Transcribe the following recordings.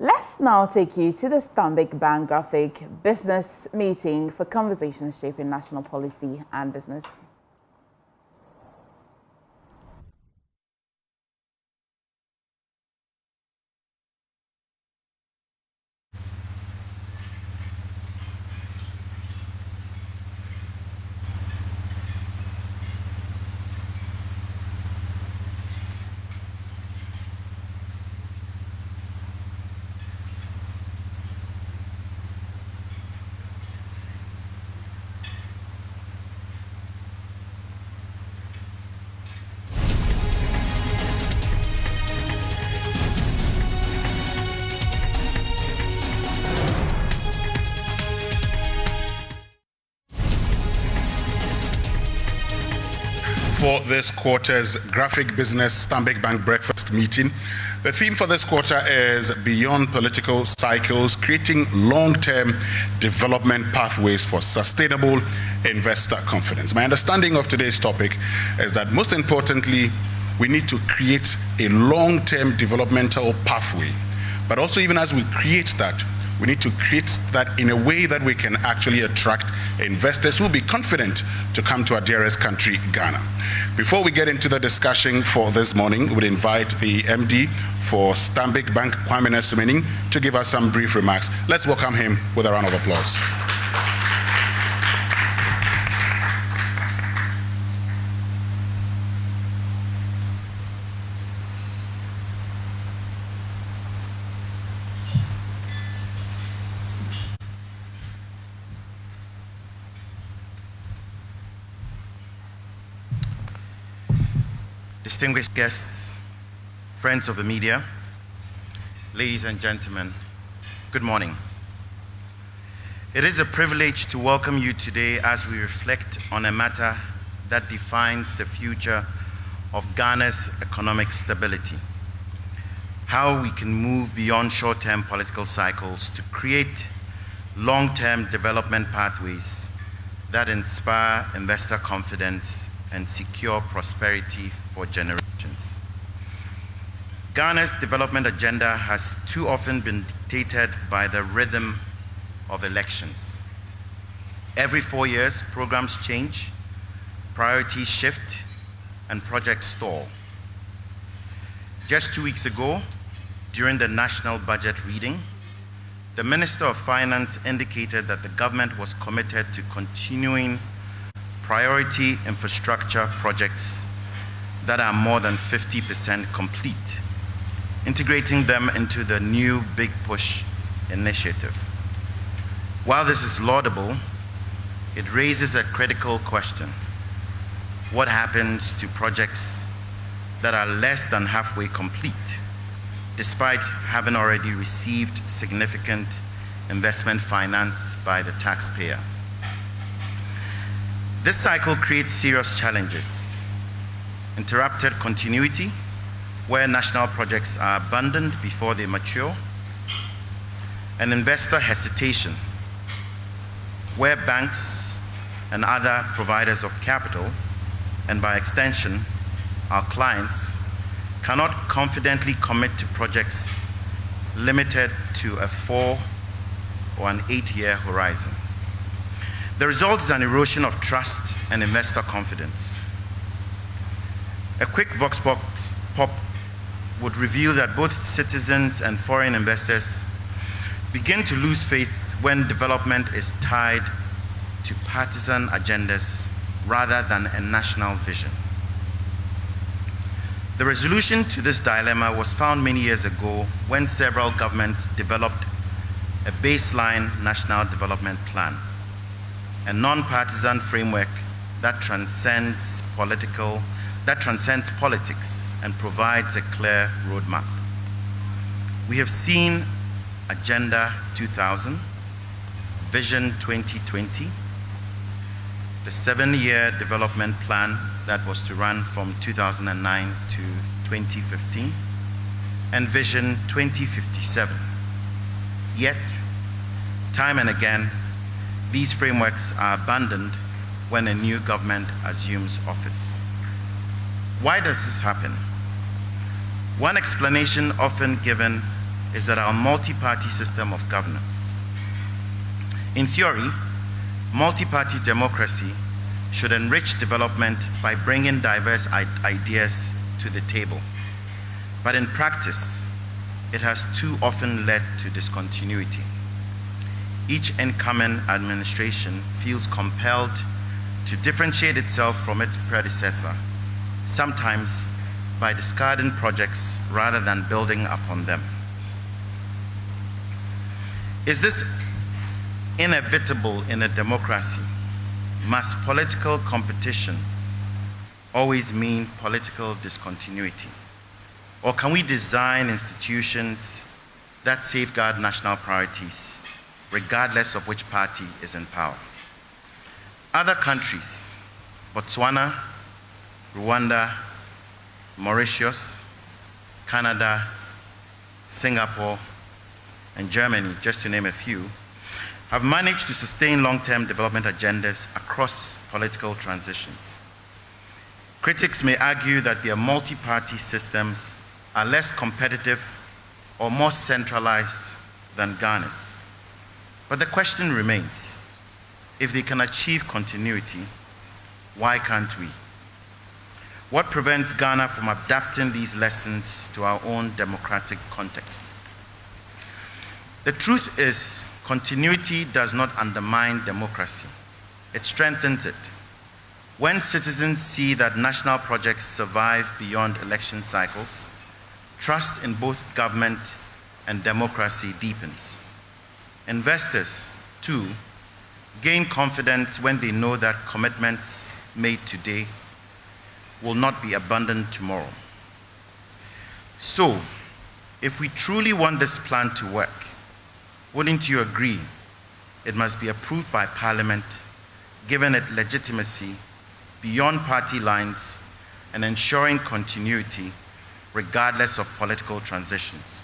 Let's now take you to the Stanbic Bank Graphic Business Meeting for conversations shaping national policy and business. For this quarter's Graphic Business Stanbic Bank Breakfast Meeting. The theme for this quarter is Beyond Political Cycles, Creating Long-Term Development Pathways for Sustainable Investor Confidence. My understanding of today's topic is that most importantly, we need to create a long-term developmental pathway. But also, even as we create that, we need to create that in a way that we can actually attract investors who will be confident to come to our dearest country, Ghana. Before we get into the discussion for this morning, we'll invite the MD for Stanbic Bank, Kwame Nesumening, to give us some brief remarks. Let's welcome him with a round of applause. Distinguished guests, friends of the media, ladies and gentlemen, good morning. It is a privilege to welcome you today as we reflect on a matter that defines the future of Ghana's economic stability, how we can move beyond short-term political cycles to create long-term development pathways that inspire investor confidence and secure prosperity for generations. Ghana's development agenda has too often been dictated by the rhythm of elections. Every 4 years, programs change, priorities shift, and projects stall. Just 2 weeks ago, during the national budget reading, the Minister of Finance indicated that the government was committed to continuing priority infrastructure projects that are more than 50% complete, integrating them into the new Big Push initiative. While this is laudable, it raises a critical question. What happens to projects that are less than halfway complete, despite having already received significant investment financed by the taxpayer? This cycle creates serious challenges. Interrupted continuity, where national projects are abandoned before they mature, and investor hesitation, where banks and other providers of capital, and by extension, our clients, cannot confidently commit to projects limited to a 4 or an 8-year horizon. The result is an erosion of trust and investor confidence. A quick vox pop would reveal that both citizens and foreign investors begin to lose faith when development is tied to partisan agendas rather than a national vision. The resolution to this dilemma was found many years ago when several governments developed a baseline national development plan, a non-partisan framework that transcends politics and provides a clear roadmap. We have seen Agenda 2000, Vision 2020, the 7-year development plan that was to run from 2009 to 2015, and Vision 2057. Yet, time and again, these frameworks are abandoned when a new government assumes office. Why does this happen? One explanation often given is that our multi-party system of governance. In theory, multi-party democracy should enrich development by bringing diverse ideas to the table. But in practice, it has too often led to discontinuity. Each incoming administration feels compelled to differentiate itself from its predecessor, sometimes by discarding projects rather than building upon them. Is this inevitable in a democracy? Must political competition always mean political discontinuity? Or can we design institutions that safeguard national priorities, regardless of which party is in power? Other countries, Botswana, Rwanda, Mauritius, Canada, Singapore, and Germany, just to name a few, have managed to sustain long-term development agendas across political transitions. Critics may argue that their multi-party systems are less competitive or more centralized than Ghana's. But the question remains, if they can achieve continuity, why can't we? What prevents Ghana from adapting these lessons to our own democratic context? The truth is, continuity does not undermine democracy. It strengthens it. When citizens see that national projects survive beyond election cycles, trust in both government and democracy deepens. Investors, too, gain confidence when they know that commitments made today will not be abandoned tomorrow. So, if we truly want this plan to work, wouldn't you agree it must be approved by Parliament, given it legitimacy beyond party lines and ensuring continuity regardless of political transitions?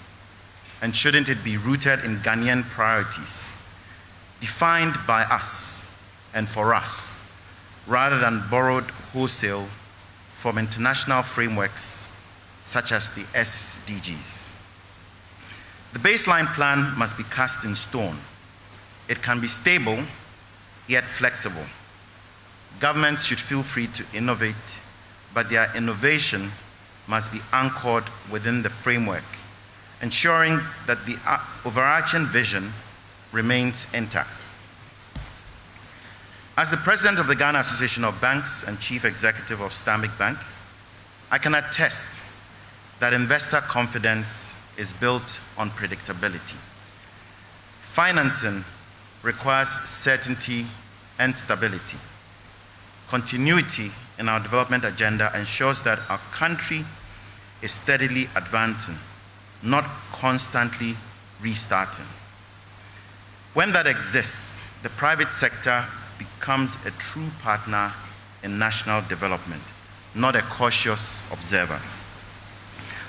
And shouldn't it be rooted in Ghanaian priorities, defined by us and for us, rather than borrowed wholesale from international frameworks such as the SDGs? The baseline plan must be cast in stone. It can be stable, yet flexible. Governments should feel free to innovate, but their innovation must be anchored within the framework, ensuring that the overarching vision remains intact. As the president of the Ghana Association of Banks and chief executive of Stanbic Bank, I can attest that investor confidence is built on predictability. Financing requires certainty and stability. Continuity in our development agenda ensures that our country is steadily advancing, not constantly restarting. When that exists, the private sector becomes a true partner in national development, not a cautious observer.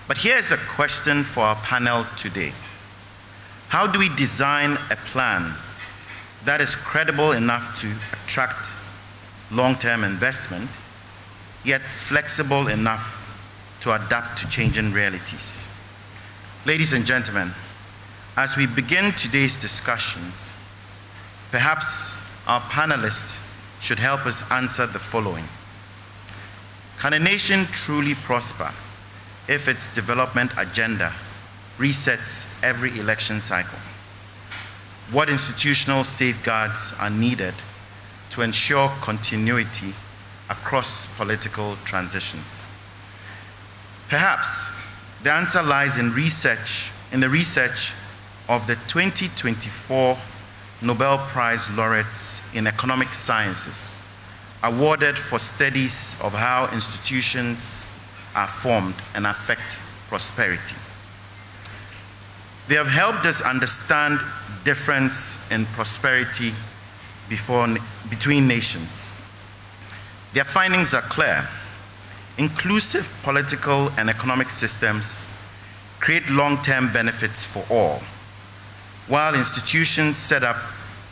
But here's a question for our panel today. How do we design a plan that is credible enough to attract long-term investment, yet flexible enough to adapt to changing realities? Ladies and gentlemen, as we begin today's discussions, perhaps our panelists should help us answer the following. Can a nation truly prosper if its development agenda resets every election cycle? What institutional safeguards are needed to ensure continuity across political transitions? Perhaps the answer lies in the research of the 2024 Nobel Prize laureates in economic sciences, awarded for studies of how institutions are formed and affect prosperity. They have helped us understand difference in prosperity between nations. Their findings are clear. Inclusive political and economic systems create long-term benefits for all, while institutions set up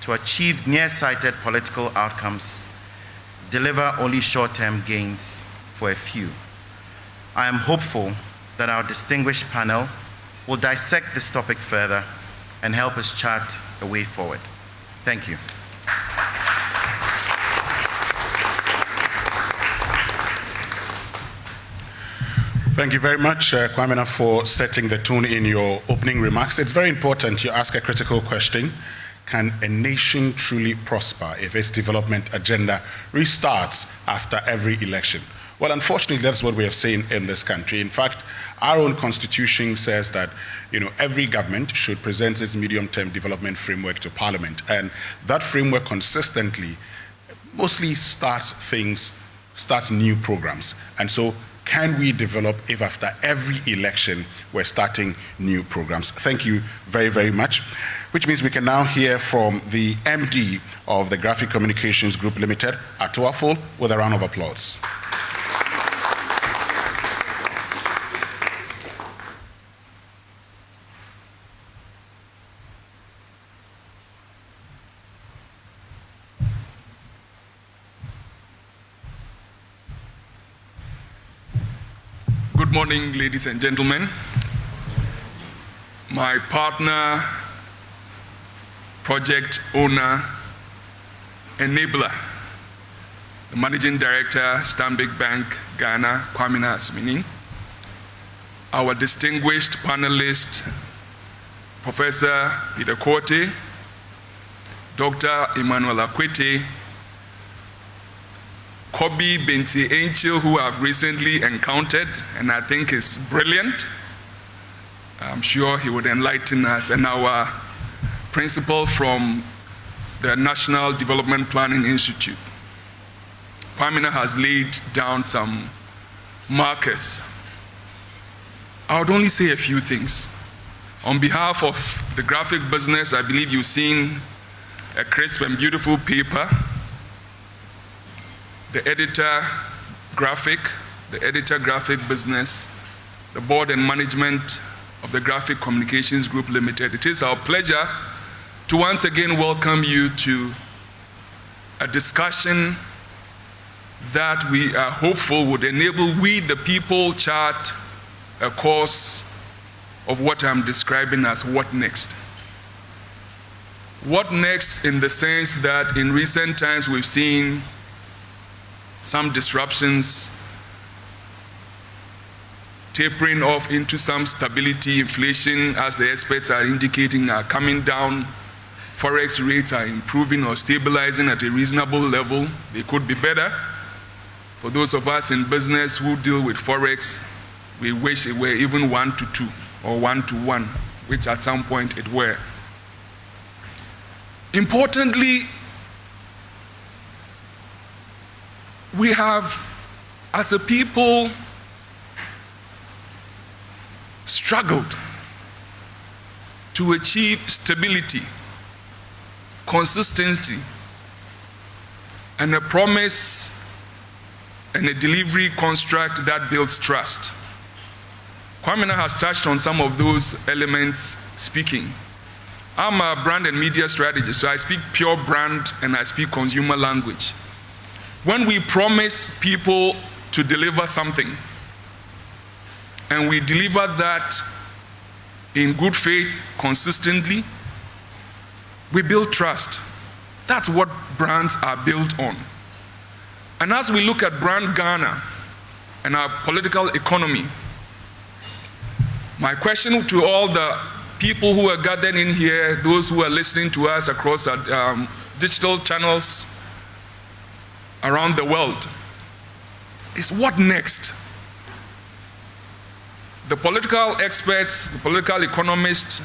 to achieve nearsighted political outcomes deliver only short-term gains for a few. I am hopeful that our distinguished panel will dissect this topic further and help us chart a way forward. Thank you. Thank you very much, Kwamina, for setting the tone in your opening remarks. It's very important you ask a critical question. Can a nation truly prosper if its development agenda restarts after every election? Well, unfortunately, that's what we have seen in this country. In fact, our own constitution says that every government should present its medium-term development framework to Parliament. And that framework consistently mostly starts new programs. And so can we develop if after every election we're starting new programs? Thank you very, very much. Which means we can now hear from the MD of the Graphic Communications Group Limited, Atuaful, with a round of applause. Good morning, ladies and gentlemen. My partner, project owner, enabler, the Managing Director, Stanbic Bank, Ghana, Kwamina Asmini, our distinguished panelist, Professor Peter Korte, Dr. Emmanuel Akwete, Kobe Binti Angel, who I've recently encountered and I think is brilliant. I'm sure he would enlighten us, and our principal from the National Development Planning Institute. Kwamina has laid down some markers. I would only say a few things. On behalf of the graphic business, I believe you've seen a crisp and beautiful paper. The editor graphic business, the board and management of the Graphic Communications Group Limited. It is our pleasure to once again welcome you to a discussion that we are hopeful would enable we, the people, chart a course of what I'm describing as what next. What next in the sense that in recent times we've seen some disruptions, tapering off into some stability. Inflation, as the experts are indicating, are coming down. Forex rates are improving or stabilizing at a reasonable level. They could be better. For those of us in business who deal with Forex, we wish it were even 1 to 2 or 1 to 1, which at some point it were. Importantly, we have, as a people, struggled to achieve stability, consistency, and a promise and a delivery construct that builds trust. Kwamina has touched on some of those elements speaking. I'm a brand and media strategist, so I speak pure brand and I speak consumer language. When we promise people to deliver something, and we deliver that in good faith, consistently, we build trust. That's what brands are built on. And as we look at brand Ghana and our political economy, my question to all the people who are gathered in here, those who are listening to us across our digital channels around the world, is what next? The political experts, the political economists,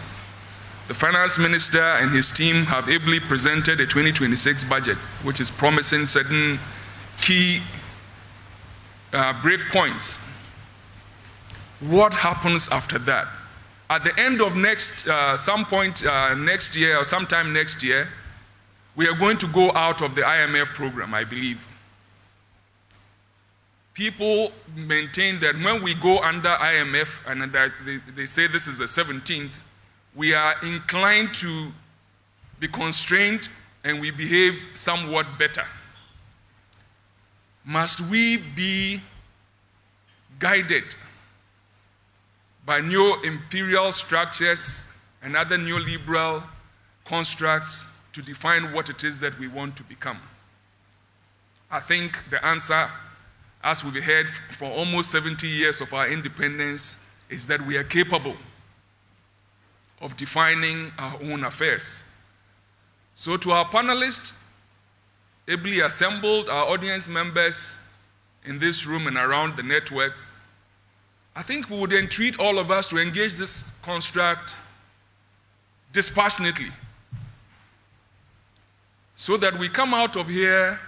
the finance minister and his team have ably presented a 2026 budget, which is promising certain key breakpoints. What happens after that? At the end of some point next year or sometime next year, we are going to go out of the IMF program, I believe. People maintain that when we go under IMF, and that they say this is the 17th, we are inclined to be constrained and we behave somewhat better. Must we be guided by neo-imperial structures and other neoliberal constructs to define what it is that we want to become. I think the answer, as we've heard for almost 70 years of our independence, is that we are capable of defining our own affairs. So to our panelists, ably assembled, our audience members in this room and around the network, I think we would entreat all of us to engage this construct dispassionately, so that we come out of here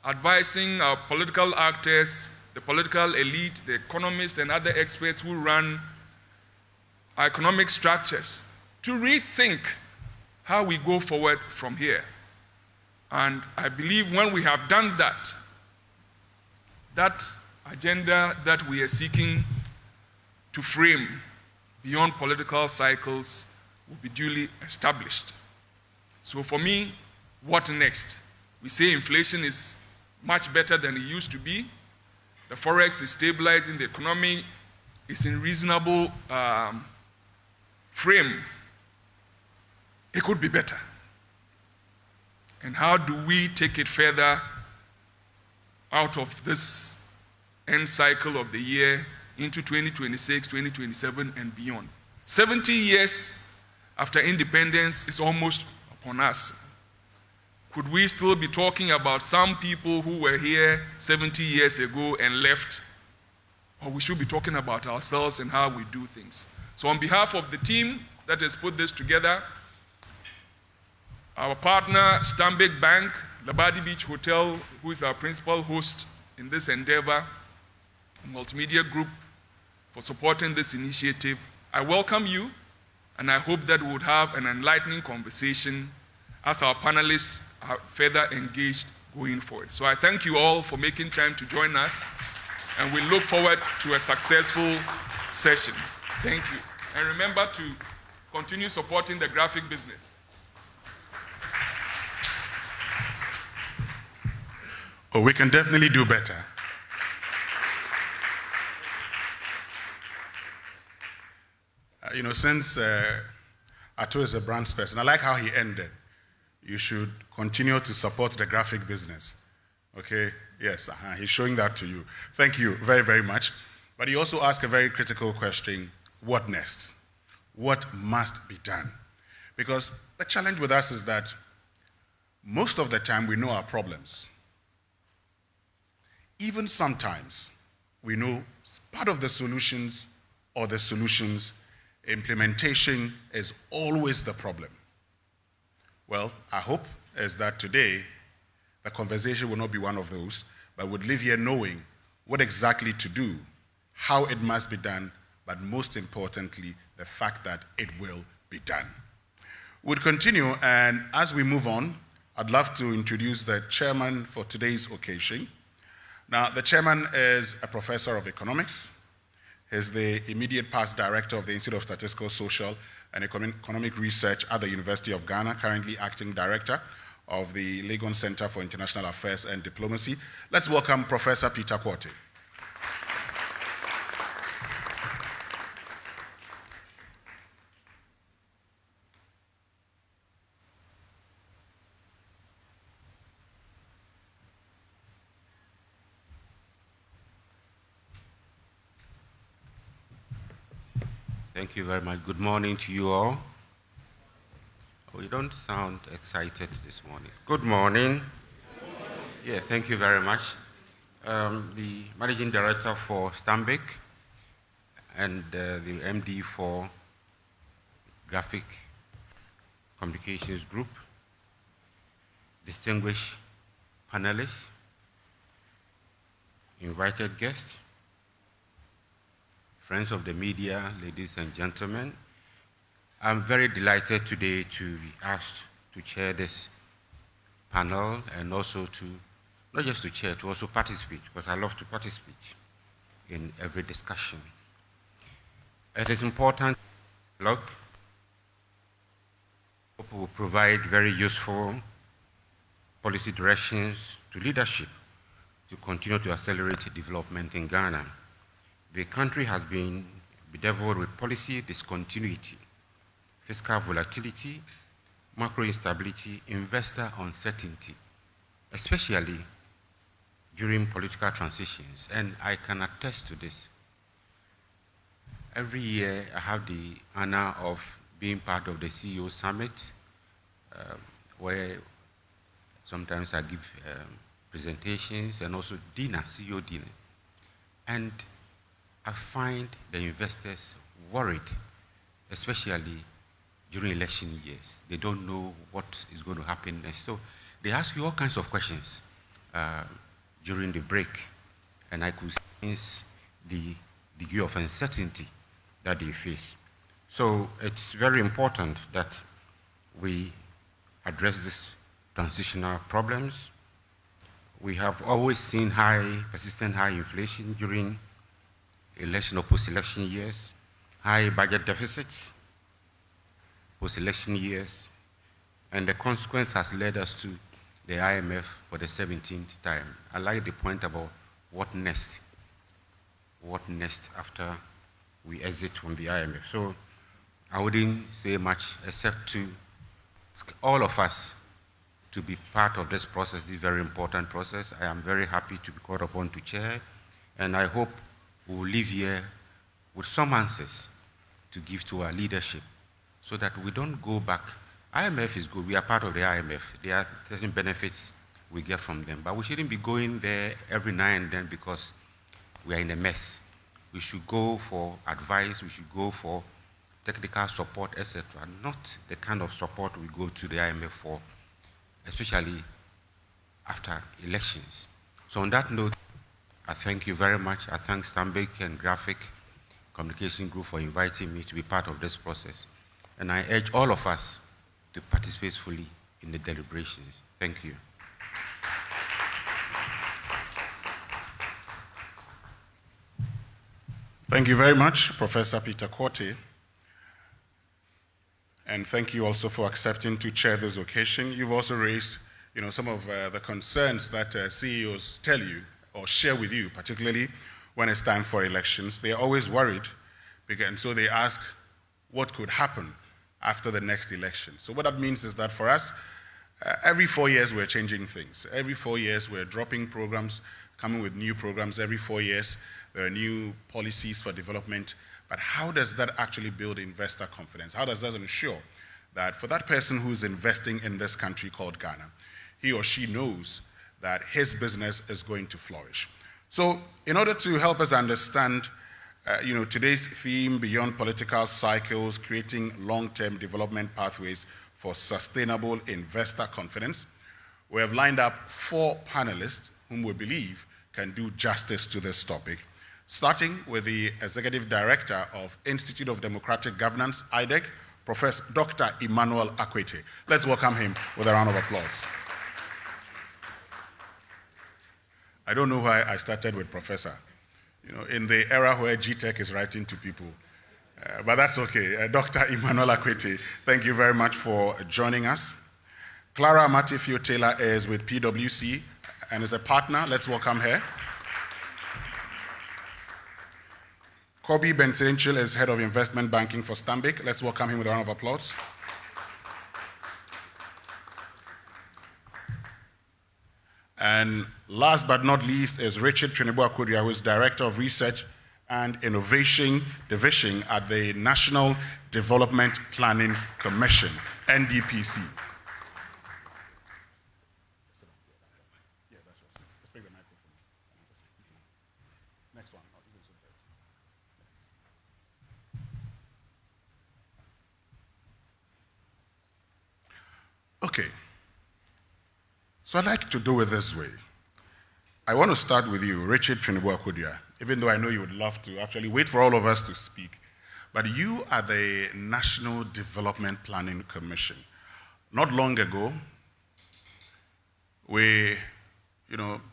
advising our political actors, the political elite, the economists and other experts who run our economic structures, to rethink how we go forward from here. And I believe when we have done that, that agenda that we are seeking to frame beyond political cycles will be duly established. So for me, what next? We say inflation is much better than it used to be. The forex is stabilizing, the economy is in reasonable frame. It could be better. And how do we take it further out of this end cycle of the year into 2026, 2027, and beyond? 70 years after independence is almost upon us. Could we still be talking about some people who were here 70 years ago and left? Or we should be talking about ourselves and how we do things. So on behalf of the team that has put this together, our partner, Stanbic Bank, Labadi Beach Hotel, who is our principal host in this endeavor, a multimedia group, for supporting this initiative, I welcome you, and I hope that we would have an enlightening conversation as our panelists are further engaged going forward. So I thank you all for making time to join us, and we look forward to a successful session. Thank you. And remember to continue supporting the graphic business. Oh, we can definitely do better. Since Ato is a brand person, I like how he ended. You should continue to support the graphic business. Okay? Yes, he's showing that to you. Thank you very, very much. But he also asked a very critical question: what next? What must be done? Because the challenge with us is that most of the time we know our problems. Even sometimes we know part of the solutions or the solutions. Implementation is always the problem. Well, our hope is that today the conversation will not be one of those, but would leave here knowing what exactly to do, how it must be done, but most importantly, the fact that it will be done. We'll continue, and as we move on, I'd love to introduce the chairman for today's occasion. Now, the chairman is a professor of economics. He's the immediate past director of the Institute of Statistical, Social, and Economic Research at the University of Ghana, currently acting director of the Legon Center for International Affairs and Diplomacy. Let's welcome Professor Peter Quartey. Thank you very much. Good morning to you all. Oh, you don't sound excited this morning. Good morning. Yeah, thank you very much. The Managing Director for Stanbic and the MD for Graphic Communications Group, distinguished panelists, invited guests, friends of the media, ladies and gentlemen. I'm very delighted today to be asked to chair this panel and also to, not just to chair, to also participate, because I love to participate in every discussion. It is important blog will provide very useful policy directions to leadership to continue to accelerate development in Ghana. The country has been bedeviled with policy discontinuity, fiscal volatility, macro instability, investor uncertainty, especially during political transitions. And I can attest to this. Every year, I have the honor of being part of the CEO Summit, where sometimes I give presentations and also dinner, CEO dinner. And I find the investors worried, especially during election years. They don't know what is going to happen next. So they ask you all kinds of questions during the break, and I could sense the degree of uncertainty that they face. So it's very important that we address these transitional problems. We have always seen persistent high inflation during election or post-election years, high budget deficits, post-election years, and the consequence has led us to the IMF for the 17th time. I like the point about what next after we exit from the IMF. So I wouldn't say much except to ask all of us to be part of this process, this very important process. I am very happy to be called upon to chair, and I hope we will leave here with some answers to give to our leadership so that we don't go back. IMF is good, we are part of the IMF. There are certain benefits we get from them, but we shouldn't be going there every now and then because we are in a mess. We should go for advice, we should go for technical support, etc. Not the kind of support we go to the IMF for, especially after elections. So on that note, I thank you very much. I thank Stanbic and Graphic Communication Group for inviting me to be part of this process. And I urge all of us to participate fully in the deliberations. Thank you. Thank you very much, Professor Peter Quartey. And thank you also for accepting to chair this occasion. You've also raised, some of the concerns that CEOs tell you or share with you, particularly when it's time for elections. They're always worried, and so they ask what could happen after the next election. So what that means is that for us, every 4 years we're changing things. Every 4 years we're dropping programs, coming with new programs. Every 4 years there are new policies for development. But how does that actually build investor confidence? How does that ensure that for that person who's investing in this country called Ghana, he or she knows that his business is going to flourish? So in order to help us understand today's theme, beyond political cycles, creating long-term development pathways for sustainable investor confidence, we have lined up 4 panelists whom we believe can do justice to this topic, starting with the Executive Director of Institute of Democratic Governance, IDEG, Professor Dr. Emmanuel Akwete. Let's welcome him with a round of applause. I don't know why I started with Professor, in the era where GTech is writing to people, but that's okay. Dr. Emmanuel Akwete, thank you very much for joining us. Clara Matthew-Taylor is with PwC and is a partner. Let's welcome her. Kobe Bentinchil is Head of Investment Banking for Stanbic. Let's welcome him with a round of applause. And last but not least is Richard Trinebo-Akodia, who is Director of Research and Innovation Division at the National Development Planning Commission, NDPC. Okay, so I'd like to do it this way. I want to start with you, Richard Trinebo-Akodia, even though I know you would love to actually wait for all of us to speak. But you are the National Development Planning Commission. Not long ago, we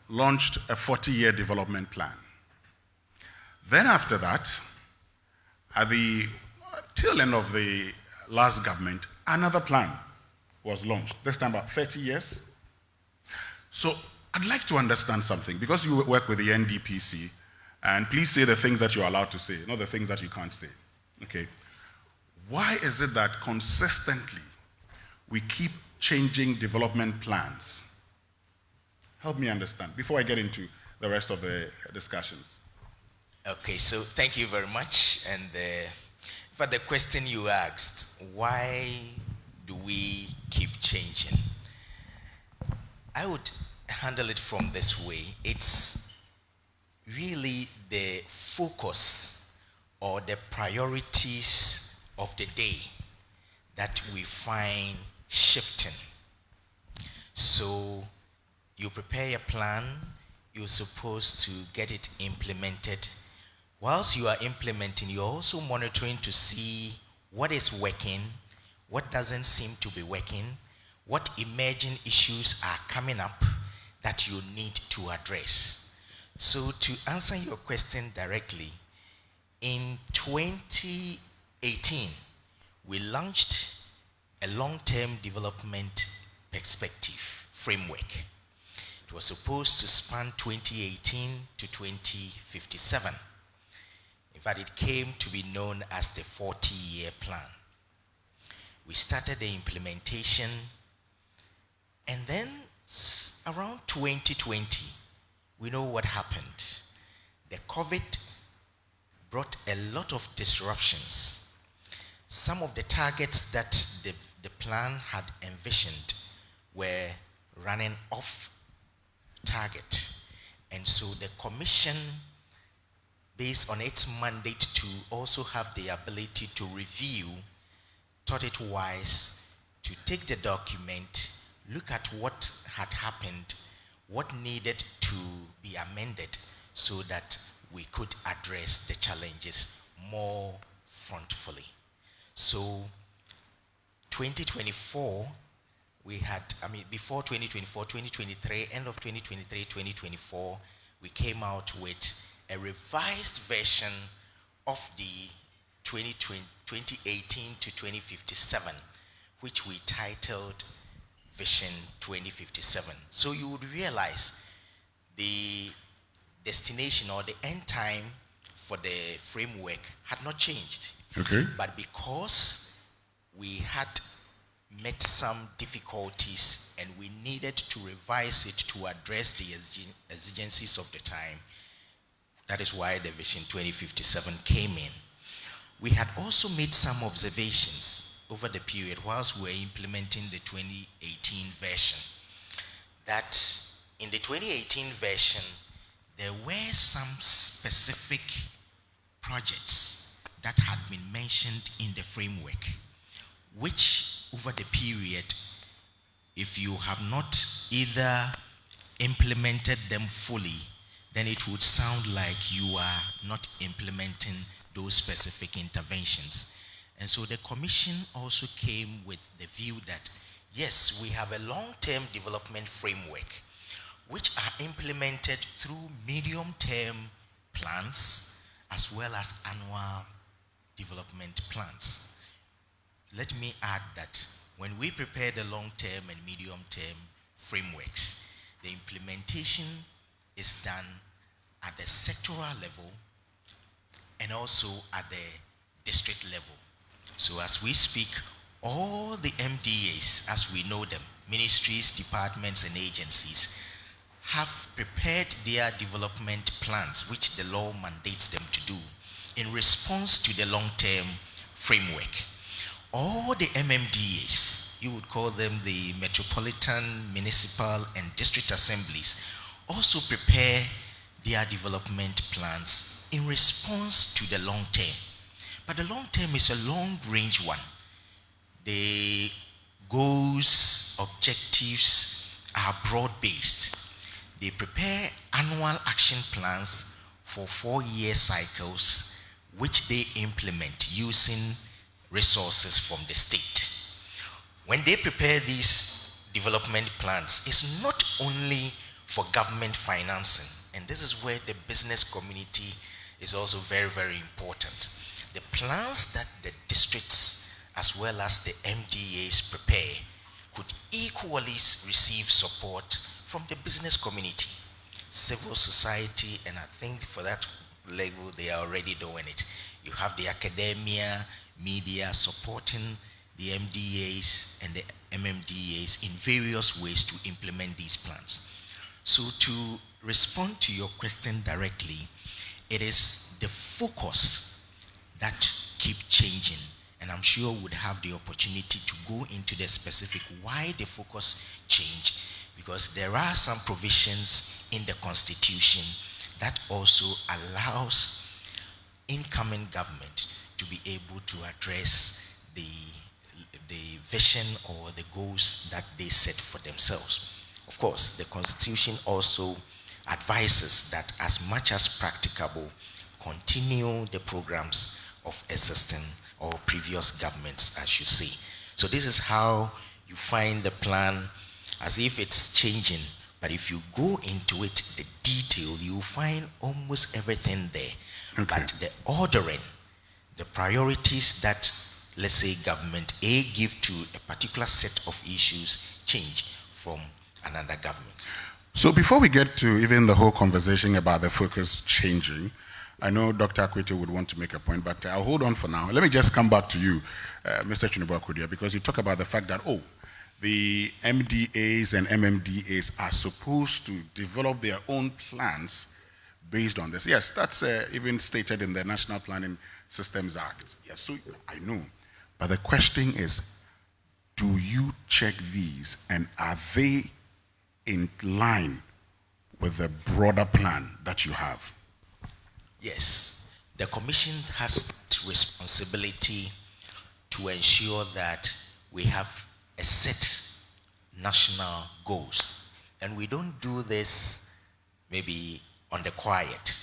launched a 40-year development plan. Then after that, at the tail end of the last government, another plan was launched, this time about 30 years. So I'd like to understand something, because you work with the NDPC, And please say the things that you're allowed to say, not the things that you can't say. Okay. Why is it that consistently we keep changing development plans? Help me understand before I get into the rest of the discussions. Okay, so thank you very much. And for the question you asked, why do we keep changing? I would handle it from this way. It's really the focus or the priorities of the day that we find shifting. So you prepare a plan, you're supposed to get it implemented. Whilst you are implementing, you're also monitoring to see what is working, what doesn't seem to be working, what emerging issues are coming up that you need to address. So to answer your question directly, in 2018, we launched a long-term development perspective framework. It was supposed to span 2018 to 2057. In fact, it came to be known as the 40-year plan. We started the implementation, and then around 2020, we know what happened. The COVID brought a lot of disruptions. Some of the targets that the plan had envisioned were running off target. And so the commission, based on its mandate to also have the ability to review, thought it wise to take the document, look at what had happened, what needed to be amended so that we could address the challenges more frontfully. So 2024, we had, before 2024, 2023, end of 2023, 2024, we came out with a revised version of the 2018 to 2057, which we titled Vision 2057. So you would realize the destination or the end time for the framework had not changed. Okay. But because we had met some difficulties and we needed to revise it to address the exigencies of the time, that is why the Vision 2057 came in. We had also made some observations over the period whilst we were implementing the 2018 version, that in the 2018 version, there were some specific projects that had been mentioned in the framework, which over the period, if you have not either implemented them fully, then it would sound like you are not implementing those specific interventions. And so the commission also came with the view that, yes, we have a long-term development framework which are implemented through medium-term plans as well as annual development plans. Let me add that when we prepare the long-term and medium-term frameworks, the implementation is done at the sectoral level and also at the district level. So as we speak, all the MDAs, as we know them, ministries, departments, and agencies, have prepared their development plans, which the law mandates them to do, in response to the long-term framework. All the MMDAs, you would call them the metropolitan, municipal, and district assemblies, also prepare their development plans in response to the long term. But the long term is a long-range one. The goals, objectives are broad-based. They prepare annual action plans for 4-year cycles, which they implement using resources from the state. When they prepare these development plans, it's not only for government financing, and this is where the business community is also very, very important. The plans that the districts as well as the MDAs prepare could equally receive support from the business community, civil society, and I think for that level, they are already doing it. You have the academia, media supporting the MDAs and the MMDAs in various ways to implement these plans. So to respond to your question directly, it is the focus that keep changing, and I'm sure we'd have the opportunity to go into the specific why the focus change, because there are some provisions in the Constitution that also allows incoming government to be able to address the vision or the goals that they set for themselves. Of course, the Constitution also advises that as much as practicable, continue the programs of existing or previous governments, I should say. So this is how you find the plan as if it's changing, but if you go into it, the detail, you will find almost everything there. Okay. But the ordering, the priorities that, let's say, government A give to a particular set of issues change from another government. So before we get to even the whole conversation about the focus changing, I know Dr. Akwete would want to make a point, but I'll hold on for now. Let me just come back to you, Mr. Chinubu-Akodia, because you talk about the fact that, the MDAs and MMDAs are supposed to develop their own plans based on this. Yes, that's even stated in the National Planning Systems Act. Yes, so I know. But the question is, do you check these, and are they in line with the broader plan that you have? Yes, the Commission has responsibility to ensure that we have a set national goals. And we don't do this maybe on the quiet.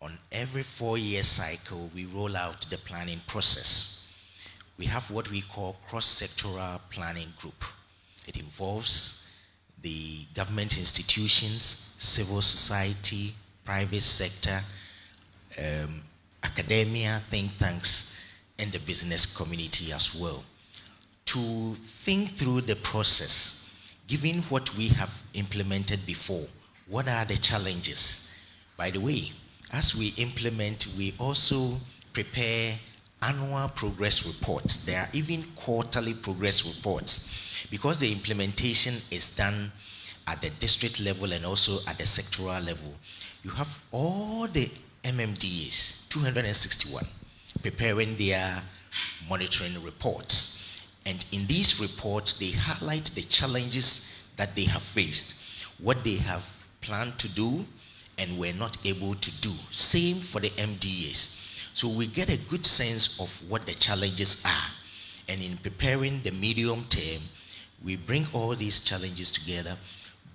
On every 4-year cycle, we roll out the planning process. We have what we call cross-sectoral planning group. It involves the government institutions, civil society, private sector, academia, think tanks, and the business community as well, to think through the process, given what we have implemented before. What are the challenges? By the way, as we implement, we also prepare annual progress reports. There are even quarterly progress reports, because the implementation is done at the district level and also at the sectoral level. You have all the MMDAs, 261, preparing their monitoring reports. And in these reports, they highlight the challenges that they have faced, what they have planned to do and were not able to do. Same for the MDAs. So we get a good sense of what the challenges are. And in preparing the medium term, we bring all these challenges together,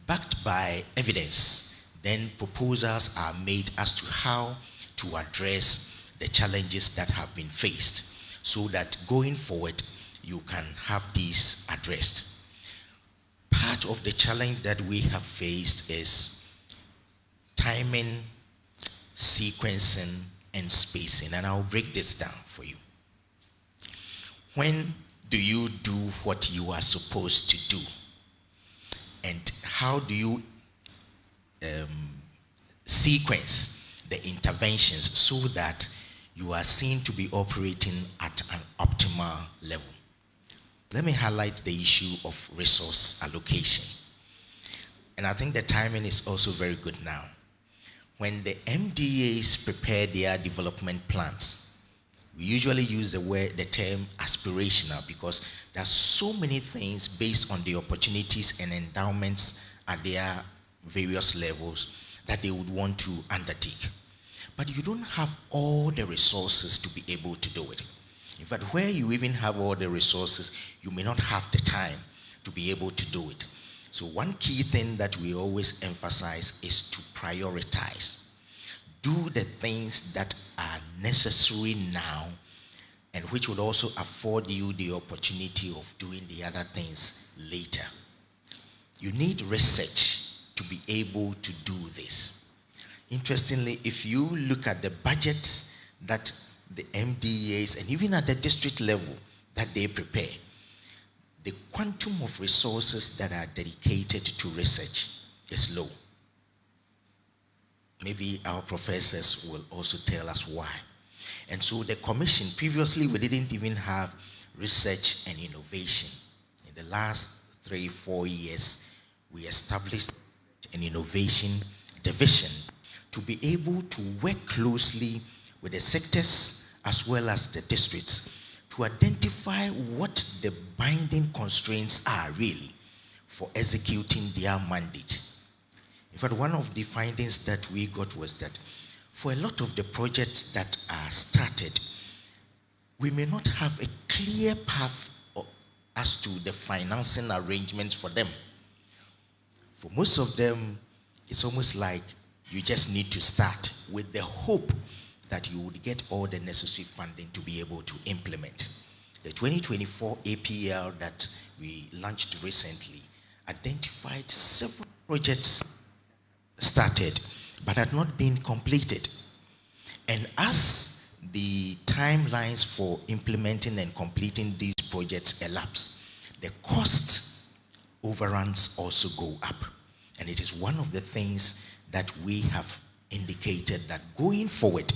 backed by evidence. Then proposals are made as to how to address the challenges that have been faced, so that going forward, you can have these addressed. Part of the challenge that we have faced is timing, sequencing, and spacing, and I'll break this down for you. When do you do what you are supposed to do? And how do you sequence the interventions so that you are seen to be operating at an optimal level? Let me highlight the issue of resource allocation. And I think the timing is also very good now. When the MDAs prepare their development plans, we usually use the term aspirational, because there are so many things based on the opportunities and endowments at their various levels that they would want to undertake. But you don't have all the resources to be able to do it. In fact, where you even have all the resources, you may not have the time to be able to do it. So one key thing that we always emphasize is to prioritize. Do the things that are necessary now, and which would also afford you the opportunity of doing the other things later. You need research to be able to do this. Interestingly, if you look at the budgets that the MDAs and even at the district level that they prepare, the quantum of resources that are dedicated to research is low. maybe our professors will also tell us why. And so the commission, previously we didn't even have research and innovation. In the last 3-4 years, we established an innovation division to be able to work closely with the sectors as well as the districts to identify what the binding constraints are really for executing their mandate. In fact, one of the findings that we got was that for a lot of the projects that are started, we may not have a clear path as to the financing arrangements for them. For most of them, it's almost like you just need to start with the hope that you would get all the necessary funding to be able to implement. The 2024 APL that we launched recently identified several projects started but had not been completed. And as the timelines for implementing and completing these projects elapse, the cost overruns also go up. And it is one of the things that we have indicated that going forward,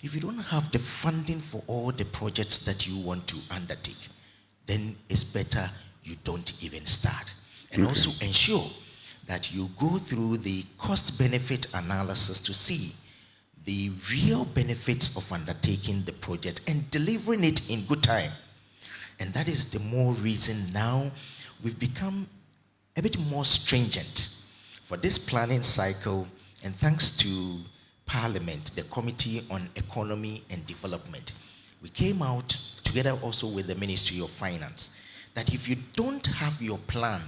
if you don't have the funding for all the projects that you want to undertake, then it's better you don't even start. And also ensure that you go through the cost-benefit analysis to see the real benefits of undertaking the project and delivering it in good time. And that is the more reason now we've become a bit more stringent for this planning cycle, and thanks to Parliament, the Committee on Economy and Development, we came out together also with the Ministry of Finance that if you don't have your plan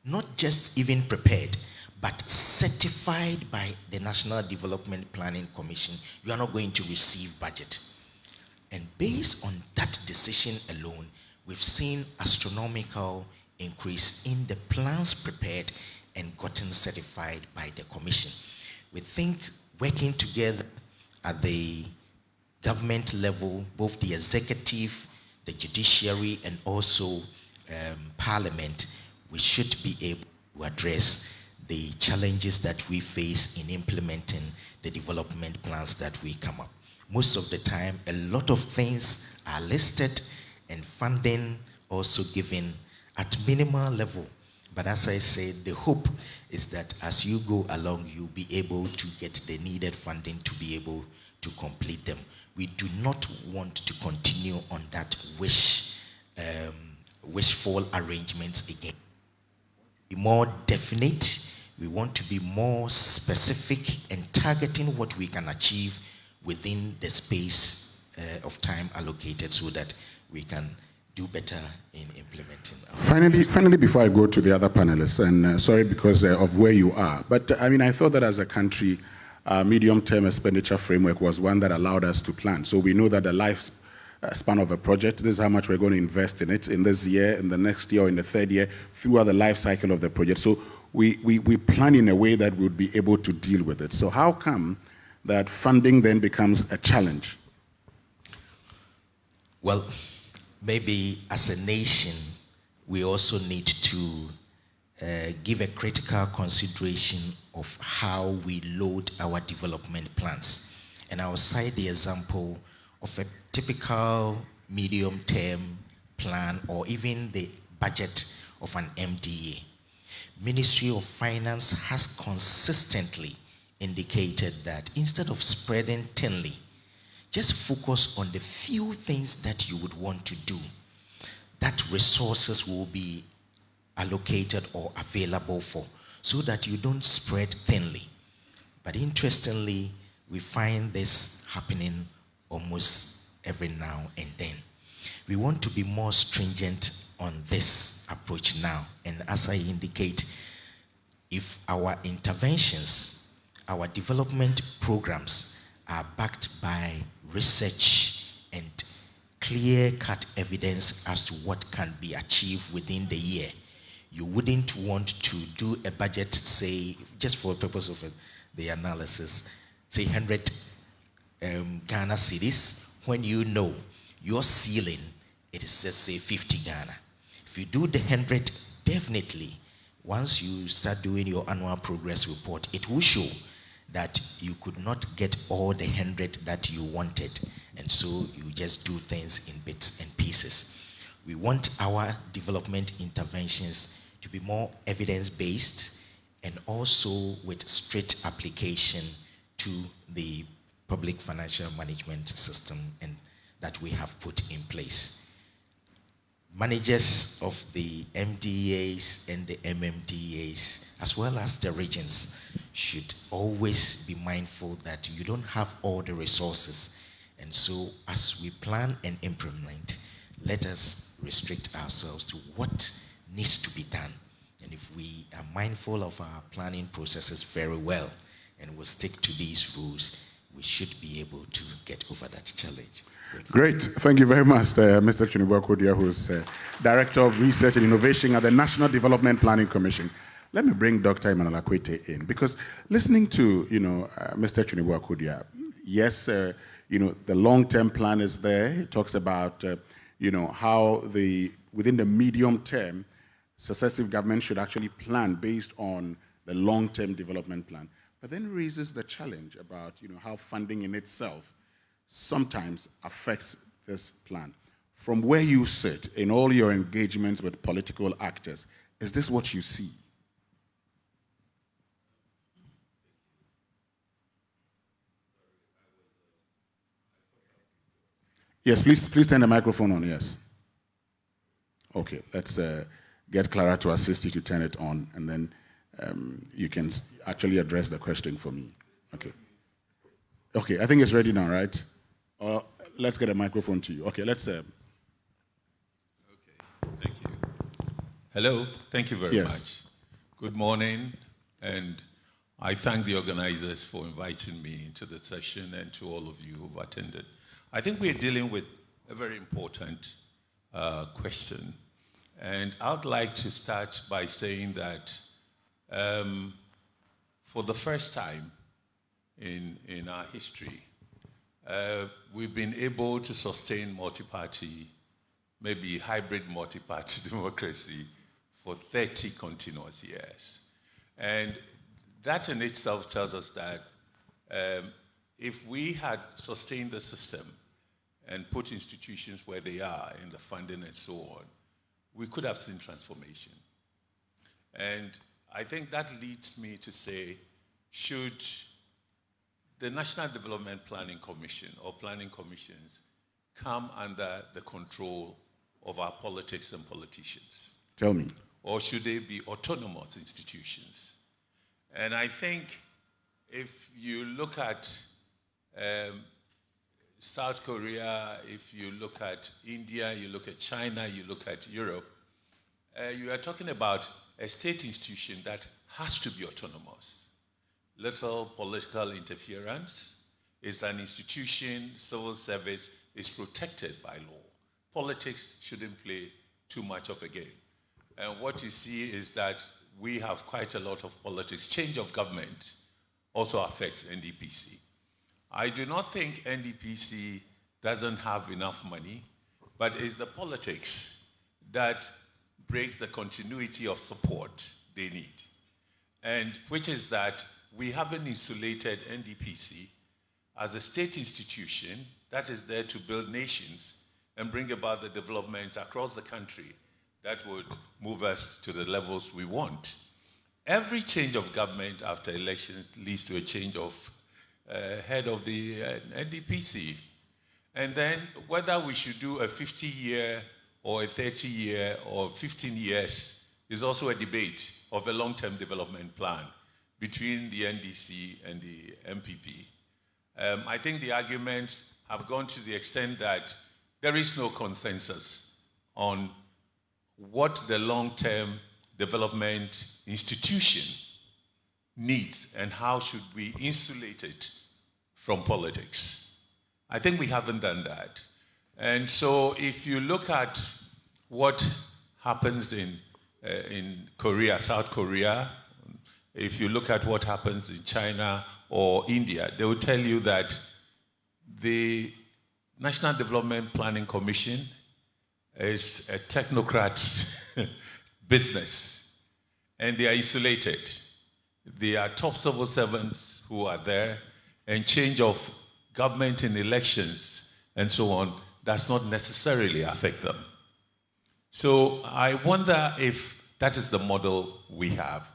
not just even prepared, but certified by the National Development Planning Commission, you are not going to receive budget. And based on that decision alone, we've seen astronomical increase in the plans prepared and gotten certified by the Commission. We think working together at the government level, both the executive, the judiciary, and also Parliament, we should be able to address the challenges that we face in implementing the development plans that we come up. Most of the time, a lot of things are listed and funding also given at minimal level. But as I said, the hope is that as you go along, you'll be able to get the needed funding to be able to complete them. We do not want to continue on that wishful arrangements again. Be more definite. We want to be more specific and targeting what we can achieve within the space of time allocated so that we can do better in implementing. Finally, before I go to the other panelists, and sorry because of where you are, but I mean, I thought that as a country, medium-term expenditure framework was one that allowed us to plan. So we know that the lifespan of a project, this is how much we're going to invest in it in this year, in the next year, or in the third year, throughout the life cycle of the project. So we plan in a way that we would be able to deal with it. So how come that funding then becomes a challenge? Well, maybe as a nation, we also need to give a critical consideration of how we load our development plans. And I'll cite the example of a typical medium-term plan or even the budget of an MDA. Ministry of Finance has consistently indicated that instead of spreading thinly, just focus on the few things that you would want to do, that resources will be allocated or available for, so that you don't spread thinly. But interestingly, we find this happening almost every now and then. We want to be more stringent on this approach now. And as I indicate, if our interventions, our development programs are backed by research and clear-cut evidence as to what can be achieved within the year, you wouldn't want to do a budget, say, just for the purpose of the analysis, say 100 Ghana cedis, when you know your ceiling, it is just say 50 Ghana. If you do the 100, definitely, once you start doing your annual progress report, it will show that you could not get all the 100 that you wanted, and so you just do things in bits and pieces. We want our development interventions to be more evidence-based and also with strict application to the public financial management system and that we have put in place. Managers of the MDAs and the MMDAs, as well as the regions, should always be mindful that you don't have all the resources. And so as we plan and implement, let us restrict ourselves to what needs to be done. And if we are mindful of our planning processes very well and will stick to these rules, we should be able to get over that challenge. Great. Thank you very much, Mr. Chunibu-Akodia, who's Director of Research and Innovation at the National Development Planning Commission. Let me bring Dr. Emmanuel Akwete in, because listening to, Mr. Chunibu-Akodia, yes, the long-term plan is there. He talks about, how within the medium term, successive governments should actually plan based on the long-term development plan. But then raises the challenge about, how funding in itself sometimes affects this plan. From where you sit in all your engagements with political actors, is this what you see? Yes, please turn the microphone on, yes. Okay, let's get Clara to assist you to turn it on, and then you can actually address the question for me. Okay. Okay, I think it's ready now, right? Let's get a microphone to you. Okay, let's... Okay, thank you. Hello, thank you very much. Good morning, and I thank the organizers for inviting me into the session and to all of you who've attended. I think we're dealing with a very important question, and I would like to start by saying that for the first time in our history, we've been able to sustain multi-party, maybe hybrid multi-party democracy for 30 continuous years. And that in itself tells us that if we had sustained the system and put institutions where they are in the funding and so on, we could have seen transformation. And I think that leads me to say, should the National Development Planning Commission or planning commissions come under the control of our politics and politicians? Tell me. Or should they be autonomous institutions? And I think if you look at South Korea, if you look at India, you look at China, you look at Europe, you are talking about a state institution that has to be autonomous. Little political interference is an institution, civil service is protected by law. Politics shouldn't play too much of a game. And what you see is that we have quite a lot of politics. Change of government also affects NDPC. I do not think NDPC doesn't have enough money, but it's the politics that breaks the continuity of support they need. And which is that we haven't insulated NDPC as a state institution that is there to build nations and bring about the developments across the country that would move us to the levels we want. Every change of government after elections leads to a change of head of the NDPC. And then whether we should do a 50-year or a 30-year or 15 years is also a debate of a long-term development plan between the NDC and the MPP. I think the arguments have gone to the extent that there is no consensus on what the long-term development institution needs and how should we insulate it from politics. I think we haven't done that. And so if you look at what happens in Korea, South Korea, if you look at what happens in China or India, they will tell you that the National Development Planning Commission is a technocrat business, and they are isolated. They are top civil servants who are there, and change of government in elections and so on does not necessarily affect them. So I wonder if that is the model we have.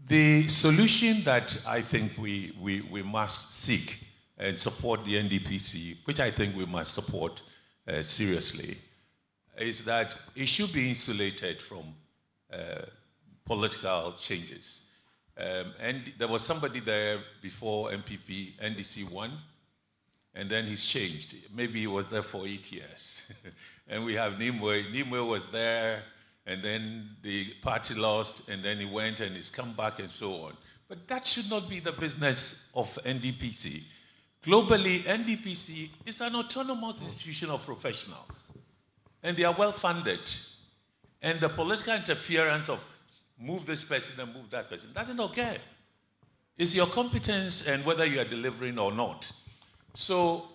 The solution that I think we must seek and support the NDPC, which I think we must support seriously, is that it should be insulated from political changes. And there was somebody there before MPP, NDC won, and then he's changed. Maybe he was there for 8 years. And we have Nimwe. Nimwe was there, and then the party lost, and then he went and he's come back and so on. But that should not be the business of NDPC. Globally, NDPC is an autonomous institution of professionals, and they are well funded. And the political interference of move this person and move that person doesn't occur. It's your competence and whether you are delivering or not. So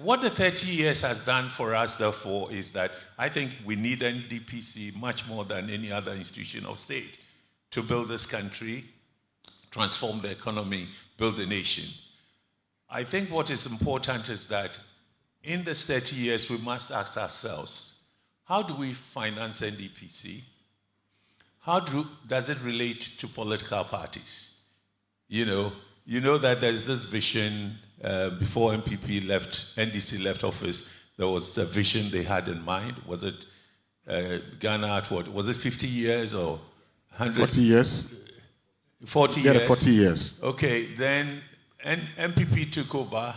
what the 30 years has done for us, therefore, is that I think we need NDPC much more than any other institution of state to build this country, transform the economy, build the nation. I think what is important is that in this 30 years, we must ask ourselves, how do we finance NDPC? How does it relate to political parties? You know that there's this vision before NDC left office, there was a vision they had in mind. Was it Ghana at what? Was it 50 years or 100? 40 years. 40 years? Yeah, 40 years. Okay, then MPP took over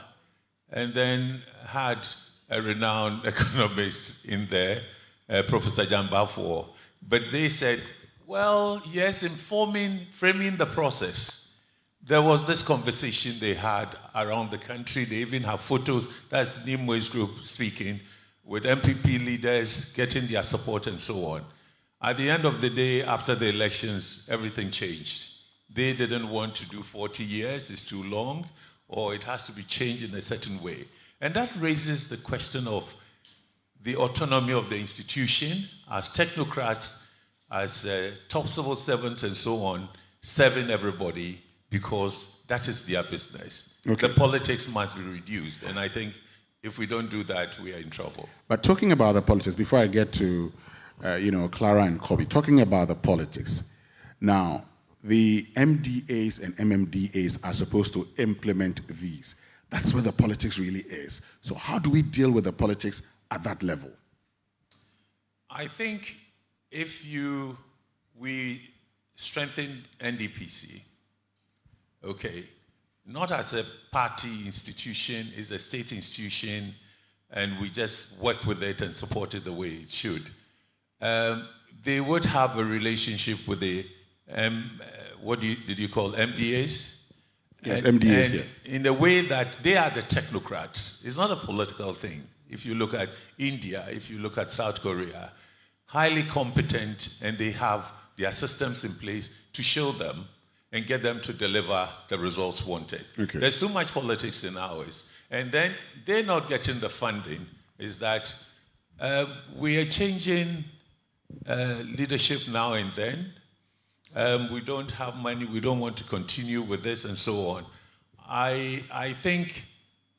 and then had a renowned economist in there, Professor Jan Balfour. But they said, well, yes, in framing the process, there was this conversation they had around the country. They even have photos, that's Nimwe's group speaking, with MPP leaders getting their support and so on. At the end of the day, after the elections, everything changed. They didn't want to do 40 years, it's too long, or it has to be changed in a certain way. And that raises the question of the autonomy of the institution as technocrats, as top civil servants and so on, serving everybody, because that is their business. Okay. The politics must be reduced, and I think if we don't do that, we are in trouble. But talking about the politics, before I get to, Clara and Kobe, talking about the politics, now, the MDAs and MMDAs are supposed to implement these. That's where the politics really is. So how do we deal with the politics at that level? I think if we strengthen NDPC, okay, not as a party institution, it's a state institution, and we just work with it and support it the way it should. They would have a relationship with the, did you call MDAs? Yes, MDAs, and yeah. In the way that they are the technocrats. It's not a political thing. If you look at India, if you look at South Korea, highly competent, and they have their systems in place to show them and get them to deliver the results wanted. Okay. There's too much politics in ours. And then they're not getting the funding, is that we are changing leadership now and then. We don't have money, we don't want to continue with this and so on. I think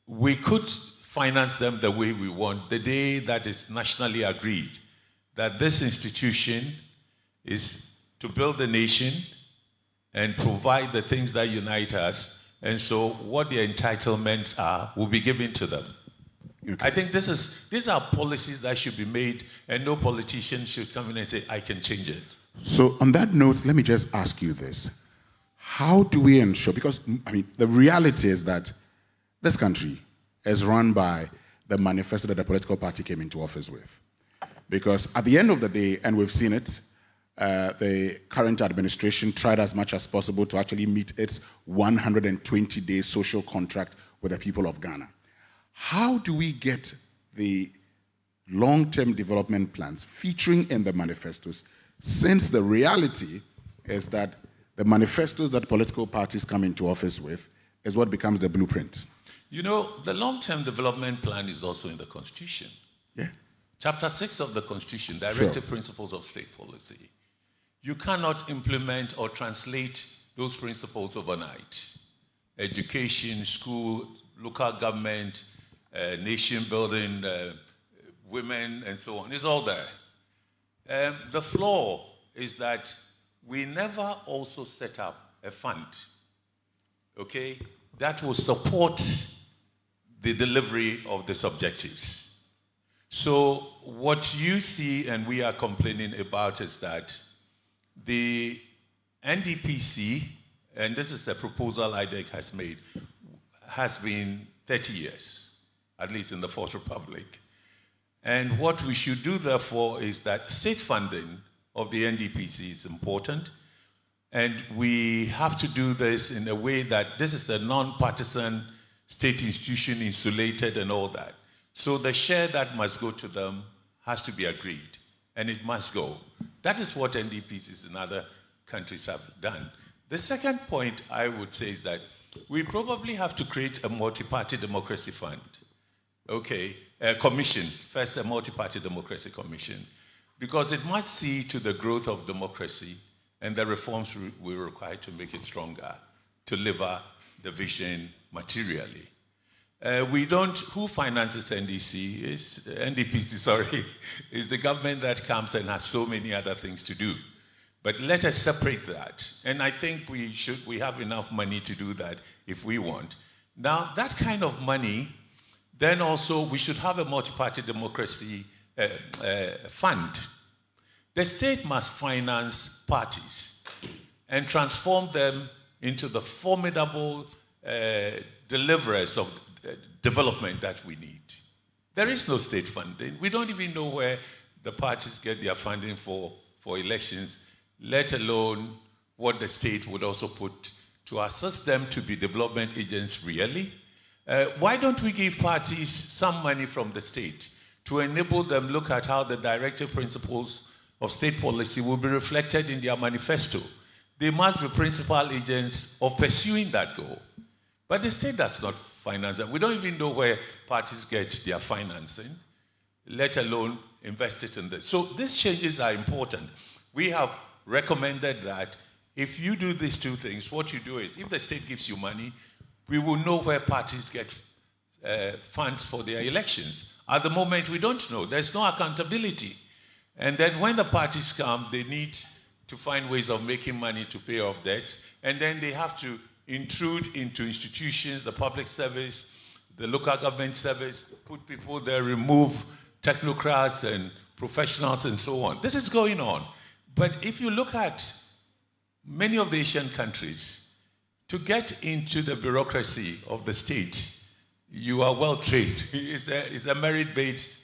we could finance them the way we want the day that is nationally agreed that this institution is to build the nation and provide the things that unite us, and so what their entitlements are will be given to them. Okay. I think these are policies that should be made, and no politician should come in and say, I can change it. So on that note, let me just ask you this. How do we ensure, because the reality is that this country is run by the manifesto that the political party came into office with. Because at the end of the day, and we've seen it, the current administration tried as much as possible to actually meet its 120-day social contract with the people of Ghana. How do we get the long-term development plans featuring in the manifestos, since the reality is that the manifestos that political parties come into office with is what becomes the blueprint? You know, the long-term development plan is also in the Constitution. Yeah. Chapter 6 of the Constitution, Directive Principles of State Policy. You cannot implement or translate those principles overnight. Education, school, local government, nation building, women, and so on. It's all there. The flaw is that we never also set up a fund, okay, that will support the delivery of these objectives. So what you see and we are complaining about is that the NDPC, and this is a proposal IDEC has made, has been 30 years, at least in the Fourth Republic. And what we should do, therefore, is that state funding of the NDPC is important. And we have to do this in a way that this is a non-partisan state institution, insulated and all that. So the share that must go to them has to be agreed, and it must go. That is what NDPCs in other countries have done. The second point I would say is that we probably have to create a multi-party democracy fund. Okay, commissions. First, a multi-party democracy commission, because it must see to the growth of democracy and the reforms we require to make it stronger, to deliver the vision materially. Who finances NDPC, sorry, is the government that comes and has so many other things to do. But let us separate that. And I think we have enough money to do that if we want. Now, that kind of money, then also we should have a multi-party democracy fund. The state must finance parties and transform them into the formidable deliverers of development that we need. There is no state funding. We don't even know where the parties get their funding for elections, let alone what the state would also put to assist them to be development agents really. Why don't we give parties some money from the state to enable them look at how the directive principles of state policy will be reflected in their manifesto? They must be principal agents of pursuing that goal. But the state does not finance that. We don't even know where parties get their financing, let alone invest it in this. So these changes are important. We have recommended that if you do these two things, what you do is, if the state gives you money, we will know where parties get funds for their elections. At the moment, we don't know. There's no accountability. And then when the parties come, they need to find ways of making money to pay off debts. And then they have to intrude into institutions, the public service, the local government service, put people there, remove technocrats and professionals and so on. This is going on. But if you look at many of the Asian countries, to get into the bureaucracy of the state, you are well trained. It's a merit-based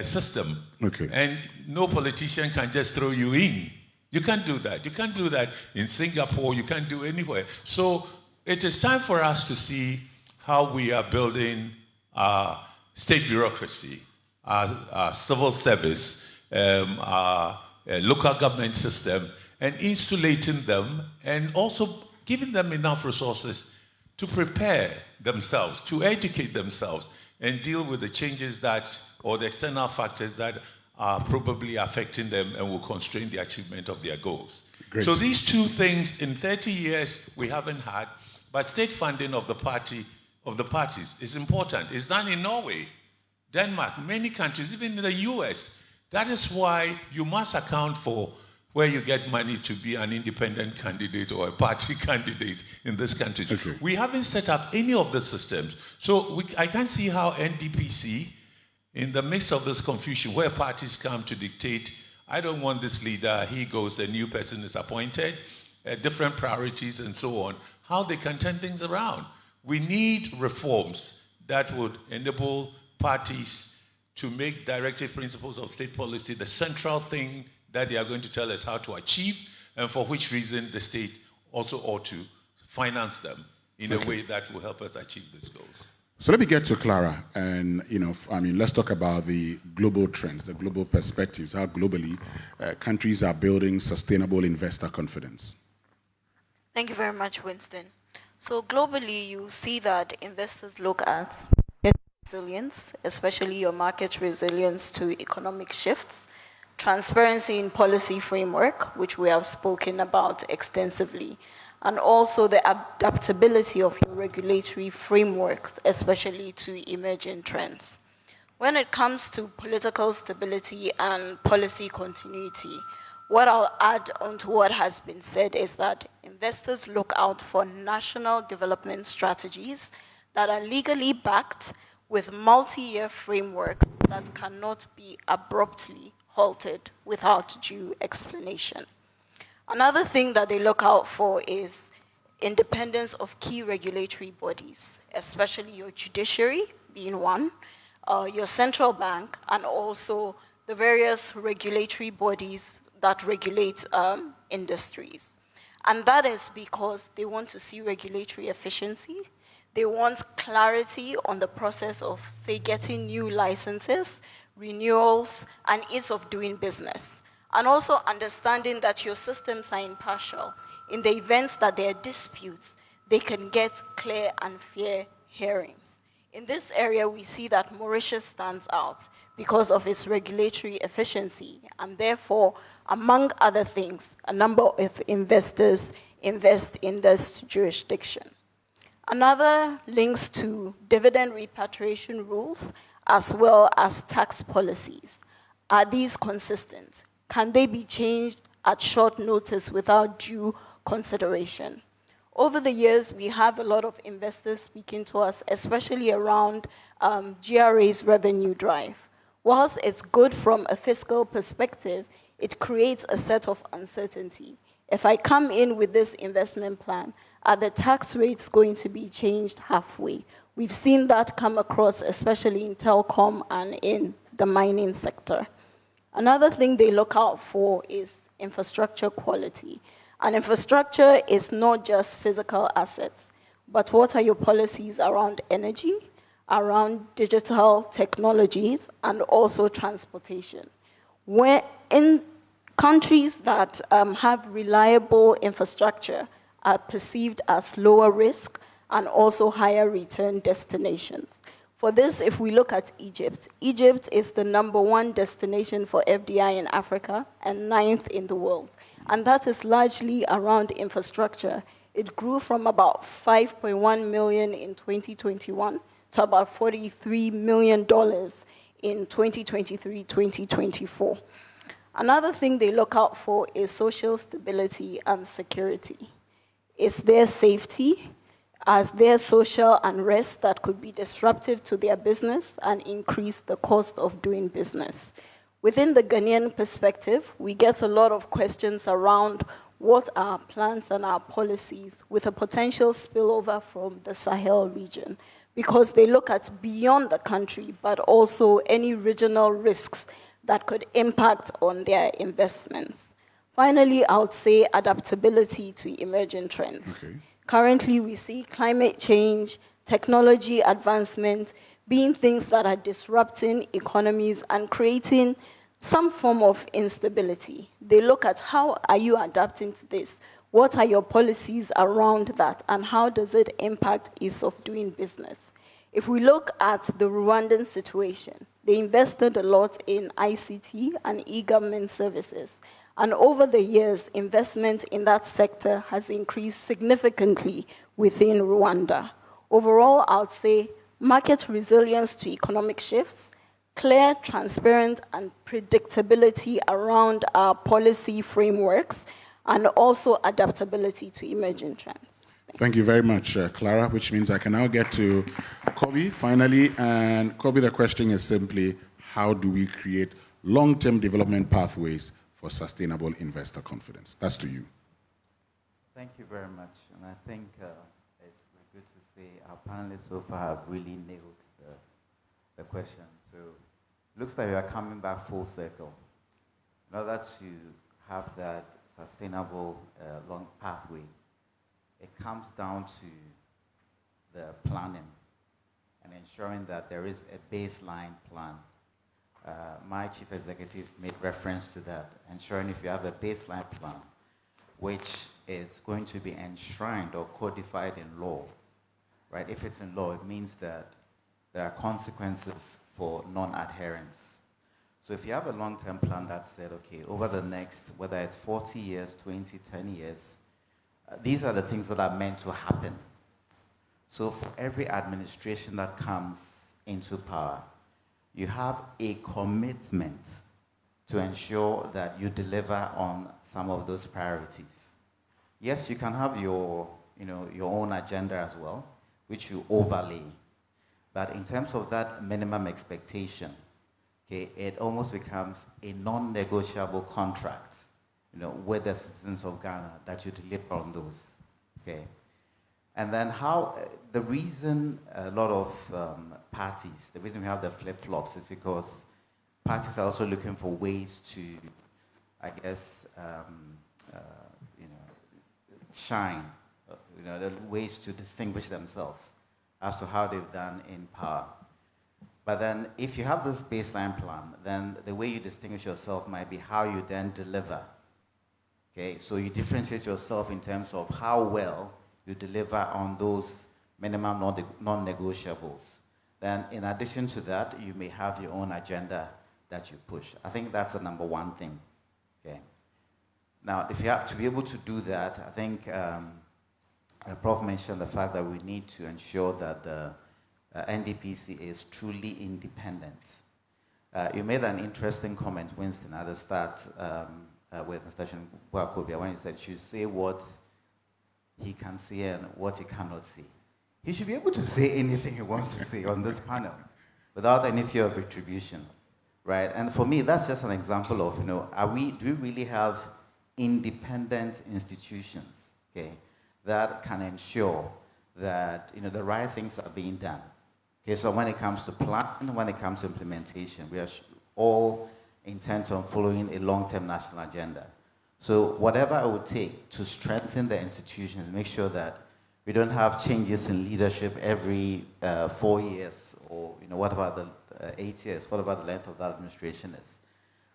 system. Okay. And no politician can just throw you in. You can't do that. You can't do that in Singapore. You can't do anywhere. So it is time for us to see how we are building our state bureaucracy, our civil service, our local government system, and insulating them, and also giving them enough resources to prepare themselves, to educate themselves, and deal with the changes that, or the external factors that are probably affecting them and will constrain the achievement of their goals. Great. So these two things in 30 years we haven't had, but state funding of the parties is important. It's done in Norway, Denmark, many countries, even in the US. That is why you must account for where you get money to be an independent candidate or a party candidate in this country. Okay. We haven't set up any of the systems. So I can't see how NDPC, in the midst of this confusion where parties come to dictate, I don't want this leader, he goes, a new person is appointed, different priorities and so on, how they can turn things around. We need reforms that would enable parties to make directive principles of state policy the central thing that they are going to tell us how to achieve, and for which reason the state also ought to finance them in a way that will help us achieve these goals. So let me get to Clara, and let's talk about the global trends, the global perspectives, how globally countries are building sustainable investor confidence. Thank you very much, Winston. So globally, you see that investors look at resilience, especially your market resilience to economic shifts, transparency in policy framework, which we have spoken about extensively, and also the adaptability of your regulatory frameworks, especially to emerging trends. When it comes to political stability and policy continuity, what I'll add onto what has been said is that investors look out for national development strategies that are legally backed with multi-year frameworks that cannot be abruptly halted without due explanation. Another thing that they look out for is independence of key regulatory bodies, especially your judiciary being one, your central bank, and also the various regulatory bodies that regulate industries. And that is because they want to see regulatory efficiency. They want clarity on the process of, say, getting new licenses, renewals, and ease of doing business. And also understanding that your systems are impartial. In the event that there are disputes, they can get clear and fair hearings. In this area, we see that Mauritius stands out because of its regulatory efficiency, and therefore, among other things, a number of investors invest in this jurisdiction. Another links to dividend repatriation rules as well as tax policies. Are these consistent? Can they be changed at short notice without due consideration? Over the years, we have a lot of investors speaking to us, especially around GRA's revenue drive. Whilst it's good from a fiscal perspective, it creates a set of uncertainty. If I come in with this investment plan, are the tax rates going to be changed halfway? We've seen that come across, especially in telecom and in the mining sector. Another thing they look out for is infrastructure quality. And infrastructure is not just physical assets, but what are your policies around energy, around digital technologies, and also transportation? Where in countries that have reliable infrastructure are perceived as lower risk and also higher return destinations. For this, if we look at Egypt, Egypt is the #1 destination for FDI in Africa and 9th in the world. And that is largely around infrastructure. It grew from about $5.1 million in 2021 to about $43 million in 2023-2024. Another thing they look out for is social stability and security. Is there safety? Is there social unrest that could be disruptive to their business and increase the cost of doing business? Within the Ghanaian perspective, we get a lot of questions around what are our plans and our policies with a potential spillover from the Sahel region, because they look at beyond the country, but also any regional risks that could impact on their investments. Finally, I would say adaptability to emerging trends. Okay. Currently, we see climate change, technology advancement being things that are disrupting economies and creating some form of instability. They look at how are you adapting to this? What are your policies around that? And how does it impact ease of doing business? If we look at the Rwandan situation, they invested a lot in ICT and e-government services. And over the years, investment in that sector has increased significantly within Rwanda. Overall, I would say market resilience to economic shifts, clear, transparent, and predictability around our policy frameworks, and also adaptability to emerging trends. Thank you very much, Clara, which means I can now get to Kobe, finally. And Kobe, the question is simply, how do we create long-term development pathways for sustainable investor confidence? That's to you. Thank you very much. And I think it's good to say our panelists so far have really nailed the question. So it looks like we are coming back full circle. In order to have that sustainable long pathway, it comes down to the planning and ensuring that there is a baseline plan. My chief executive made reference to that, ensuring if you have a baseline plan, which is going to be enshrined or codified in law, right? If it's in law, it means that there are consequences for non-adherence. So if you have a long-term plan that said, okay, over the next, whether it's 40 years, 20, 10 years, these are the things that are meant to happen. So for every administration that comes into power, you have a commitment to ensure that you deliver on some of those priorities. Yes, you can have your own agenda as well, which you overlay. But in terms of that minimum expectation, okay, it almost becomes a non-negotiable contract, with the citizens of Ghana that you deliver on those, okay? And then the reason a lot of parties, the reason we have the flip-flops is because parties are also looking for ways to, I guess, shine, the ways to distinguish themselves as to how they've done in power. But then if you have this baseline plan, then the way you distinguish yourself might be how you then deliver. Okay, so you differentiate yourself in terms of how well you deliver on those minimum non-negotiables. Then in addition to that, you may have your own agenda that you push. I think that's the number one thing. Okay. Now, if you have to be able to do that, I think Prof mentioned the fact that we need to ensure that the NDPC is truly independent. You made an interesting comment, Winston, at the start with Mr. Buakobia, when he said, "You say what he can say and what he cannot say." He should be able to say anything he wants to say on this panel without any fear of retribution, right? And for me, that's just an example of, do we really have independent institutions, okay, that can ensure that, the right things are being done? Okay, so when it comes to plan, when it comes to implementation, we are all intent on following a long-term national agenda. So whatever it would take to strengthen the institutions, make sure that we don't have changes in leadership every 4 years, or what about the 8 years? What about the length of that administration is?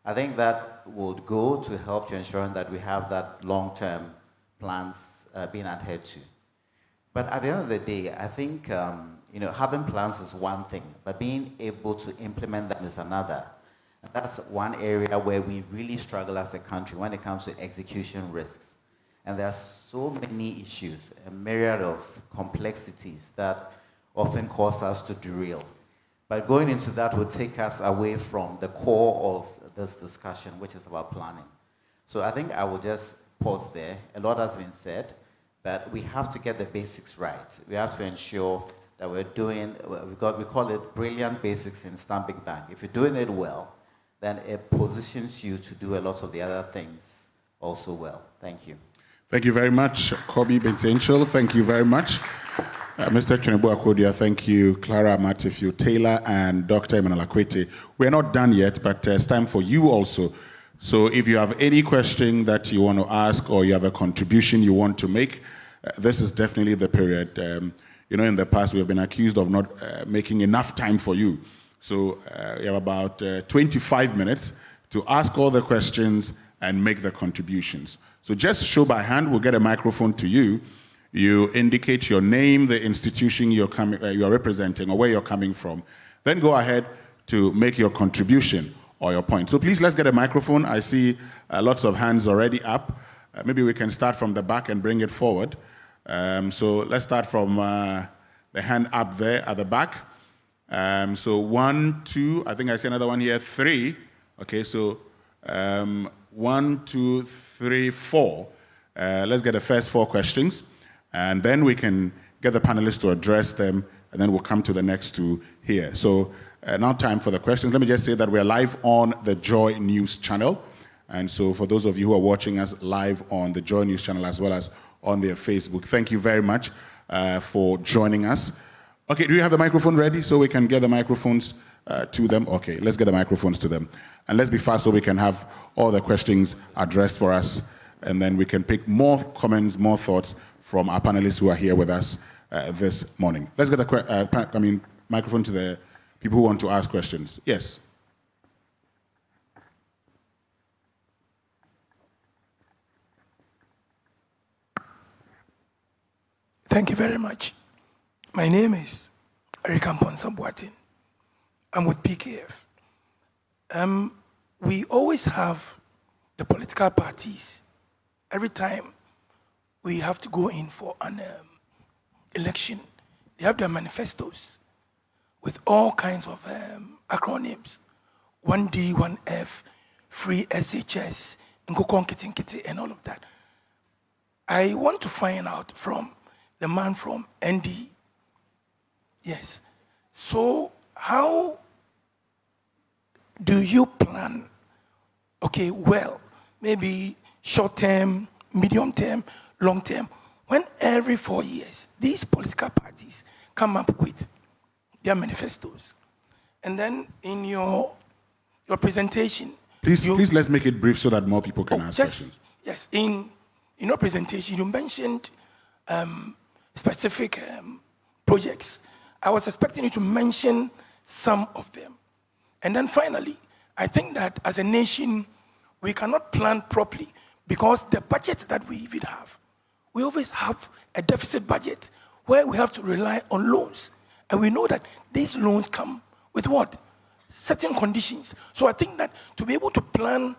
I think that would go to help to ensuring that we have that long-term plans being adhered to. But at the end of the day, I think having plans is one thing, but being able to implement them is another. And that's one area where we really struggle as a country when it comes to execution risks. And there are so many issues, a myriad of complexities that often cause us to derail. But going into that would take us away from the core of this discussion, which is about planning. So I think I will just pause there. A lot has been said, but we have to get the basics right. We have to ensure that we're doing, we call it brilliant basics in Stanbic Bank. If you're doing it well, then it positions you to do a lot of the other things also well. Thank you. Thank you very much, Kobe Bentenchel. Thank you very much. Mr. Twenebu Akodia, thank you. Clara Matthew Taylor and Dr. Emmanuel Akwete. We're not done yet, but it's time for you also. So if you have any question that you want to ask or you have a contribution you want to make, this is definitely the period. In the past, we have been accused of not making enough time for you. So you have about 25 minutes to ask all the questions and make the contributions. So just show by hand, we'll get a microphone to you. You indicate your name, the institution you're representing, or where you're coming from. Then go ahead to make your contribution or your point. So please, let's get a microphone. I see lots of hands already up. Maybe we can start from the back and bring it forward. So let's start from the hand up there at the back. So 1, 2, I think I see another one here, 3. Okay, so 1, 2, 3, 4. Let's get the first 4 questions, and then we can get the panelists to address them, and then we'll come to the next 2 here. So now time for the questions. Let me just say that we're live on the Joy News channel. And so for those of you who are watching us live on the Joy News channel as well as on their Facebook, thank you very much for joining us. Okay, do you have the microphone ready so we can get the microphones to them? Okay, let's get the microphones to them. And let's be fast so we can have all the questions addressed for us, and then we can pick more comments, more thoughts from our panelists who are here with us this morning. Let's get the microphone to the people who want to ask questions. Yes. Thank you very much. My name is Eric Amponsa Boatin. I'm with PKF. We always have the political parties. Every time we have to go in for an election, they have their manifestos with all kinds of acronyms, 1D, 1F, free SHS, Nkiti, and all of that. I want to find out from the man from ND. Yes. So how do you plan? Okay, well, maybe short term, medium term, long term. When every 4 years, these political parties come up with their manifestos. And then in your presentation... Please let's make it brief so that more people can ask questions. Yes, in your presentation, you mentioned specific projects. I was expecting you to mention some of them. And then finally, I think that as a nation, we cannot plan properly because the budget that we even have, we always have a deficit budget where we have to rely on loans. And we know that these loans come with what? Certain conditions. So I think that to be able to plan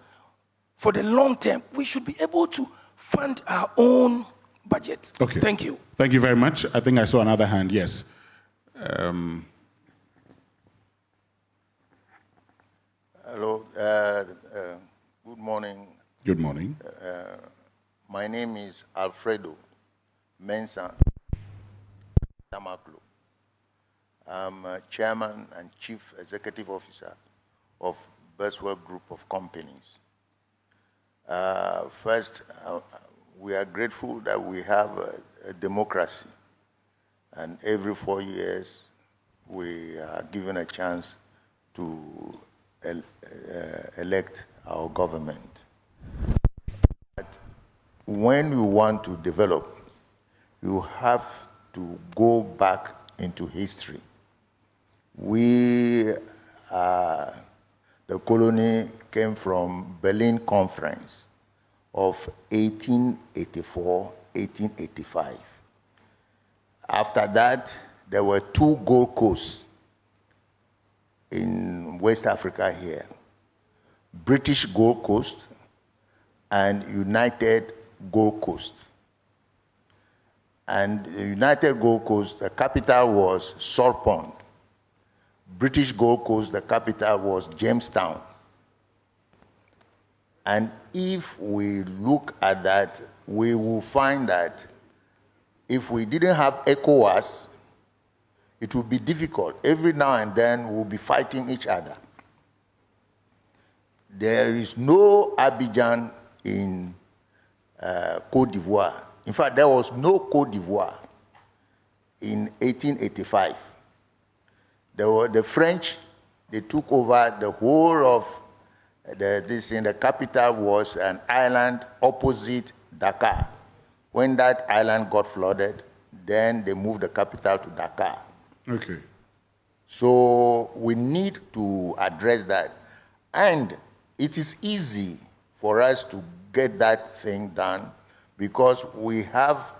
for the long term, we should be able to fund our own budget. Okay. Thank you. Thank you very much. I think I saw another hand. Yes. Hello. Good morning. Good morning. My name is Alfredo Mensah Tamaklo. I'm Chairman and Chief Executive Officer of Beswell Group of Companies. First, we are grateful that we have a democracy, and every 4 years we are given a chance to elect our government. But when you want to develop, you have to go back into history. We, the colony came from Berlin Conference of 1884-1885. After that, there were 2 Gold Coasts in West Africa here, British Gold Coast and United Gold Coast. And the United Gold Coast, the capital was Salt Pond. British Gold Coast, the capital was Jamestown. And if we look at that, we will find that if we didn't have ECOWAS, it would be difficult. Every now and then we'll be fighting each other. There is no Abidjan in Côte d'Ivoire. In fact, there was no Côte d'Ivoire in 1885. The French, they took over the whole of the capital was an island opposite Dakar. When that island got flooded, then they moved the capital to Dakar. Okay. So we need to address that. And it is easy for us to get that thing done because we have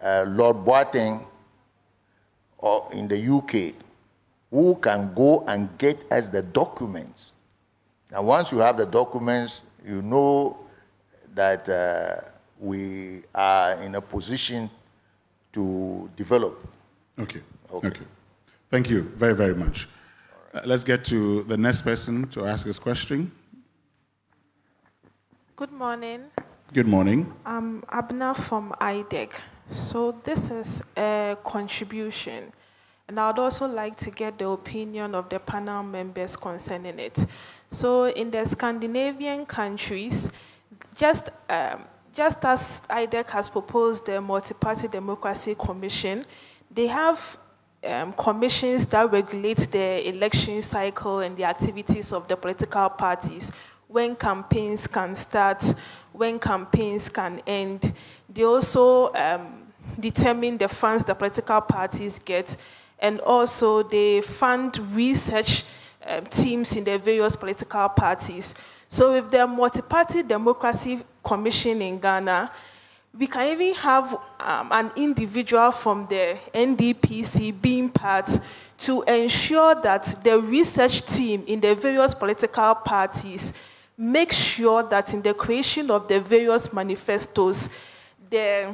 Lord Boateng in the UK who can go and get us the documents. Now, once you have the documents, you know that we are in a position to develop. Okay. Okay. Thank you very, very much. Let's get to the next person to ask his question. Good morning. Good morning. I'm Abna from IDEC. So this is a contribution, and I'd also like to get the opinion of the panel members concerning it. So in the Scandinavian countries, just as IDEC has proposed the Multi-Party Democracy Commission, they have commissions that regulate the election cycle and the activities of the political parties, when campaigns can start, when campaigns can end. They also determine the funds the political parties get, and also they fund research teams in the various political parties. So with the Multi-Party Democracy Commission in Ghana, we can even have an individual from the NDPC being part to ensure that the research team in the various political parties make sure that in the creation of the various manifestos, the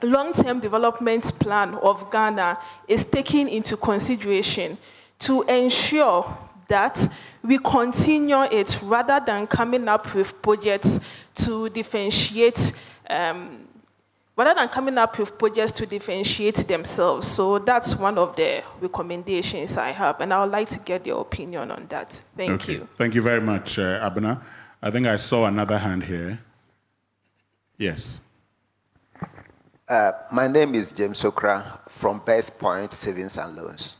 long-term development plan of Ghana is taken into consideration to ensure that we continue it rather than coming up with projects to differentiate themselves. So that's one of the recommendations I have, and I would like to get your opinion on that. Thank you. Thank you very much, Abena. I think I saw another hand here. Yes. My name is James Okra from Best Point Savings and Loans.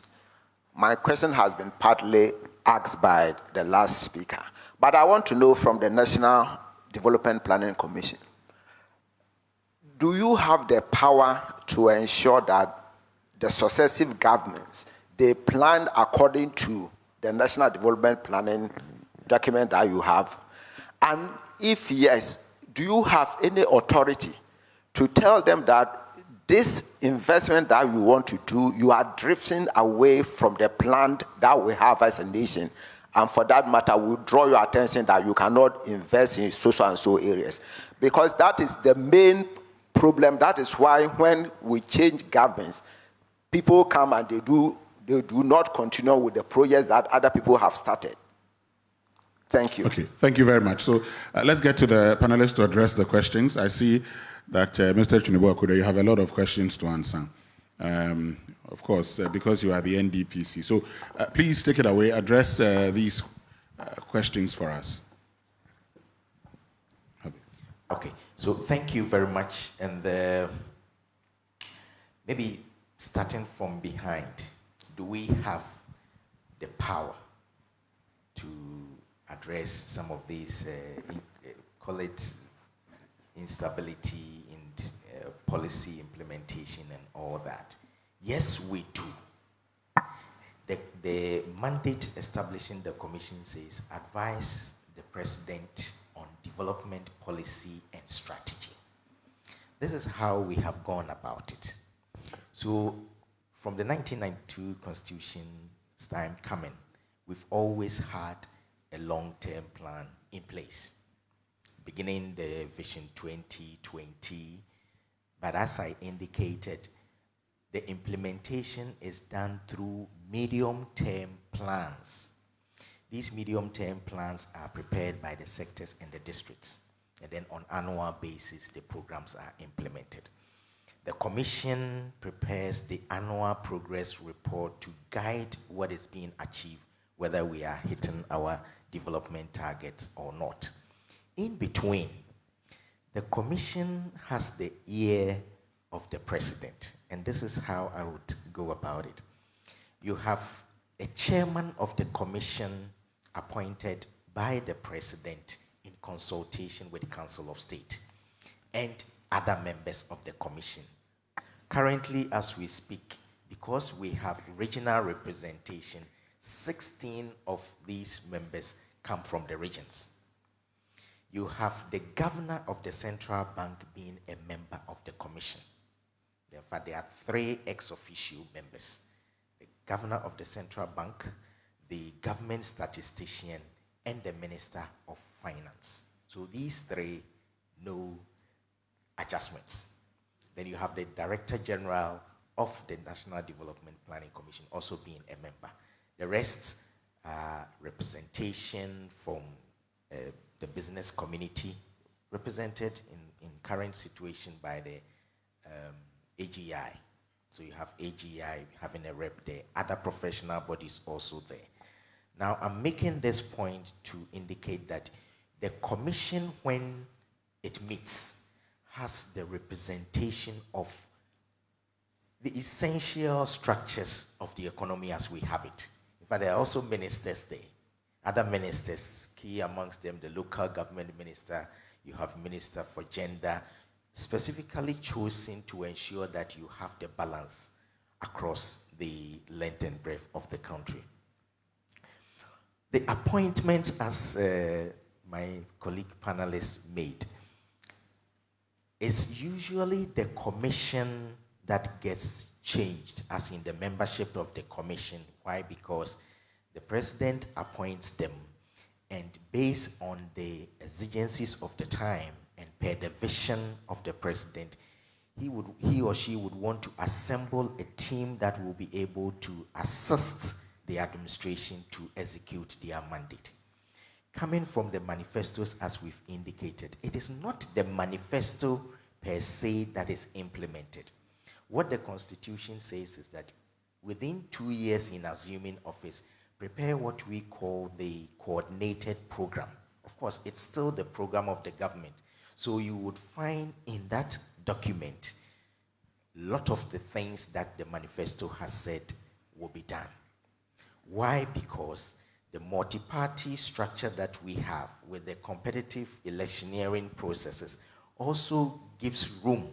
My question has been partly asked by the last speaker, but I want to know from the National Development Planning Commission, do you have the power to ensure that the successive governments, they plan according to the National Development Planning document that you have? And if yes, do you have any authority to tell them that this investment that you want to do, you are drifting away from the plan that we have as a nation? And for that matter, we draw your attention that you cannot invest in so and so areas. Because that is the main problem. That is why when we change governments, people come and they do not continue with the projects that other people have started. Thank you. Okay, thank you very much. So let's get to the panelists to address the questions. I see that Mr. Chunibo, you have a lot of questions to answer. Of course, because you are the NDPC. So please take it away, address these questions for us. Okay, so thank you very much. And maybe starting from behind, do we have the power to address some of these, call it instability in policy implementation and all that? Yes, we do. The mandate establishing the commission says advise the president on development policy and strategy. This is how we have gone about it. So from the 1992 Constitution's time coming, we've always had a long-term plan in place, beginning the Vision 2020. But as I indicated, the implementation is done through medium-term plans. These medium-term plans are prepared by the sectors and the districts, and then on an annual basis, the programs are implemented. The Commission prepares the annual progress report to guide what is being achieved, whether we are hitting our development targets or not. In between, the Commission has the ear of the President, and this is how I would go about it. You have a chairman of the Commission appointed by the President in consultation with the Council of State and other members of the Commission. Currently, as we speak, because we have regional representation, 16 of these members come from the regions. You have the governor of the central bank being a member of the commission. Therefore, there are 3 ex officio members: the governor of the central bank, the government statistician, and the minister of finance. So these 3, no adjustments. Then you have the director general of the National Development Planning Commission also being a member. The rest are representation from the business community, represented in current situation by the AGI. So you have AGI having a rep there, other professional bodies also there. Now I'm making this point to indicate that the commission, when it meets, has the representation of the essential structures of the economy as we have it. In fact, there are also ministers there. Other ministers, key amongst them, the local government minister, you have minister for gender, specifically chosen to ensure that you have the balance across the length and breadth of the country. The appointments, as my colleague panelists made, is usually the commission that gets changed, as in the membership of the commission. Why? Because the president appoints them, and based on the exigencies of the time and per the vision of the president, he or she would want to assemble a team that will be able to assist the administration to execute their mandate. Coming from the manifestos, as we've indicated, it is not the manifesto per se that is implemented. What the Constitution says is that within 2 years in assuming office, prepare what we call the coordinated program. Of course, it's still the program of the government. So you would find in that document a lot of the things that the manifesto has said will be done. Why? Because the multi-party structure that we have with the competitive electioneering processes also gives room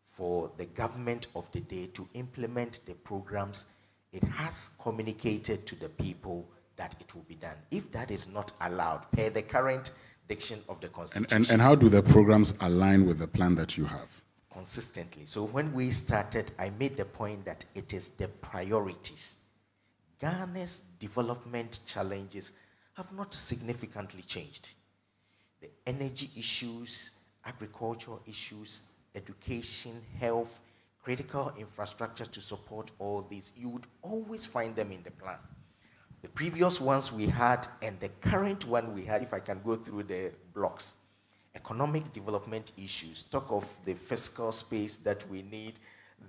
for the government of the day to implement the programs it has communicated to the people that it will be done. If that is not allowed, per the current diction of the Constitution. And how do the programs align with the plan that you have? Consistently. So when we started, I made the point that it is the priorities. Ghana's development challenges have not significantly changed. The energy issues, agricultural issues, education, health, critical infrastructure to support all these, you would always find them in the plan. The previous ones we had and the current one we had, if I can go through the blocks, economic development issues, talk of the fiscal space that we need,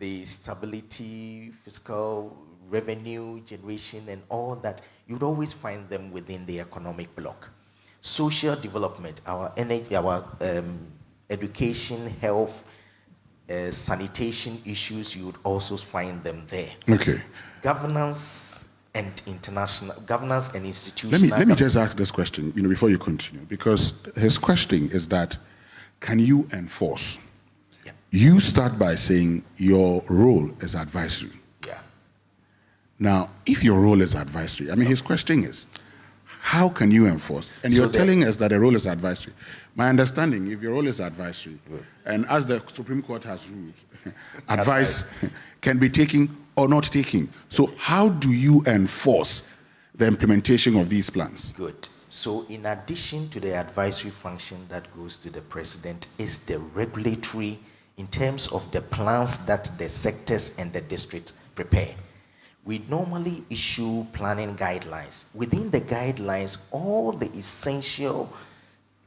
the stability, fiscal revenue generation and all that, you'd always find them within the economic block. Social development, our energy, our education, health, sanitation issues, you would also find them there. Okay. Governance and international governance and institutional. Let me just ask this question, before you continue, because his question is that, can you enforce? Yeah. You start by saying your role is advisory. Yeah. Now, if your role is advisory, his question is, how can you enforce? And you're telling us that the role is advisory. My understanding, if your role is advisory, and as the Supreme Court has ruled, advice can be taken or not taken. So how do you enforce the implementation of these plans? Good. So in addition to the advisory function that goes to the president, is the regulatory in terms of the plans that the sectors and the districts prepare. We normally issue planning guidelines. Within the guidelines, all the essential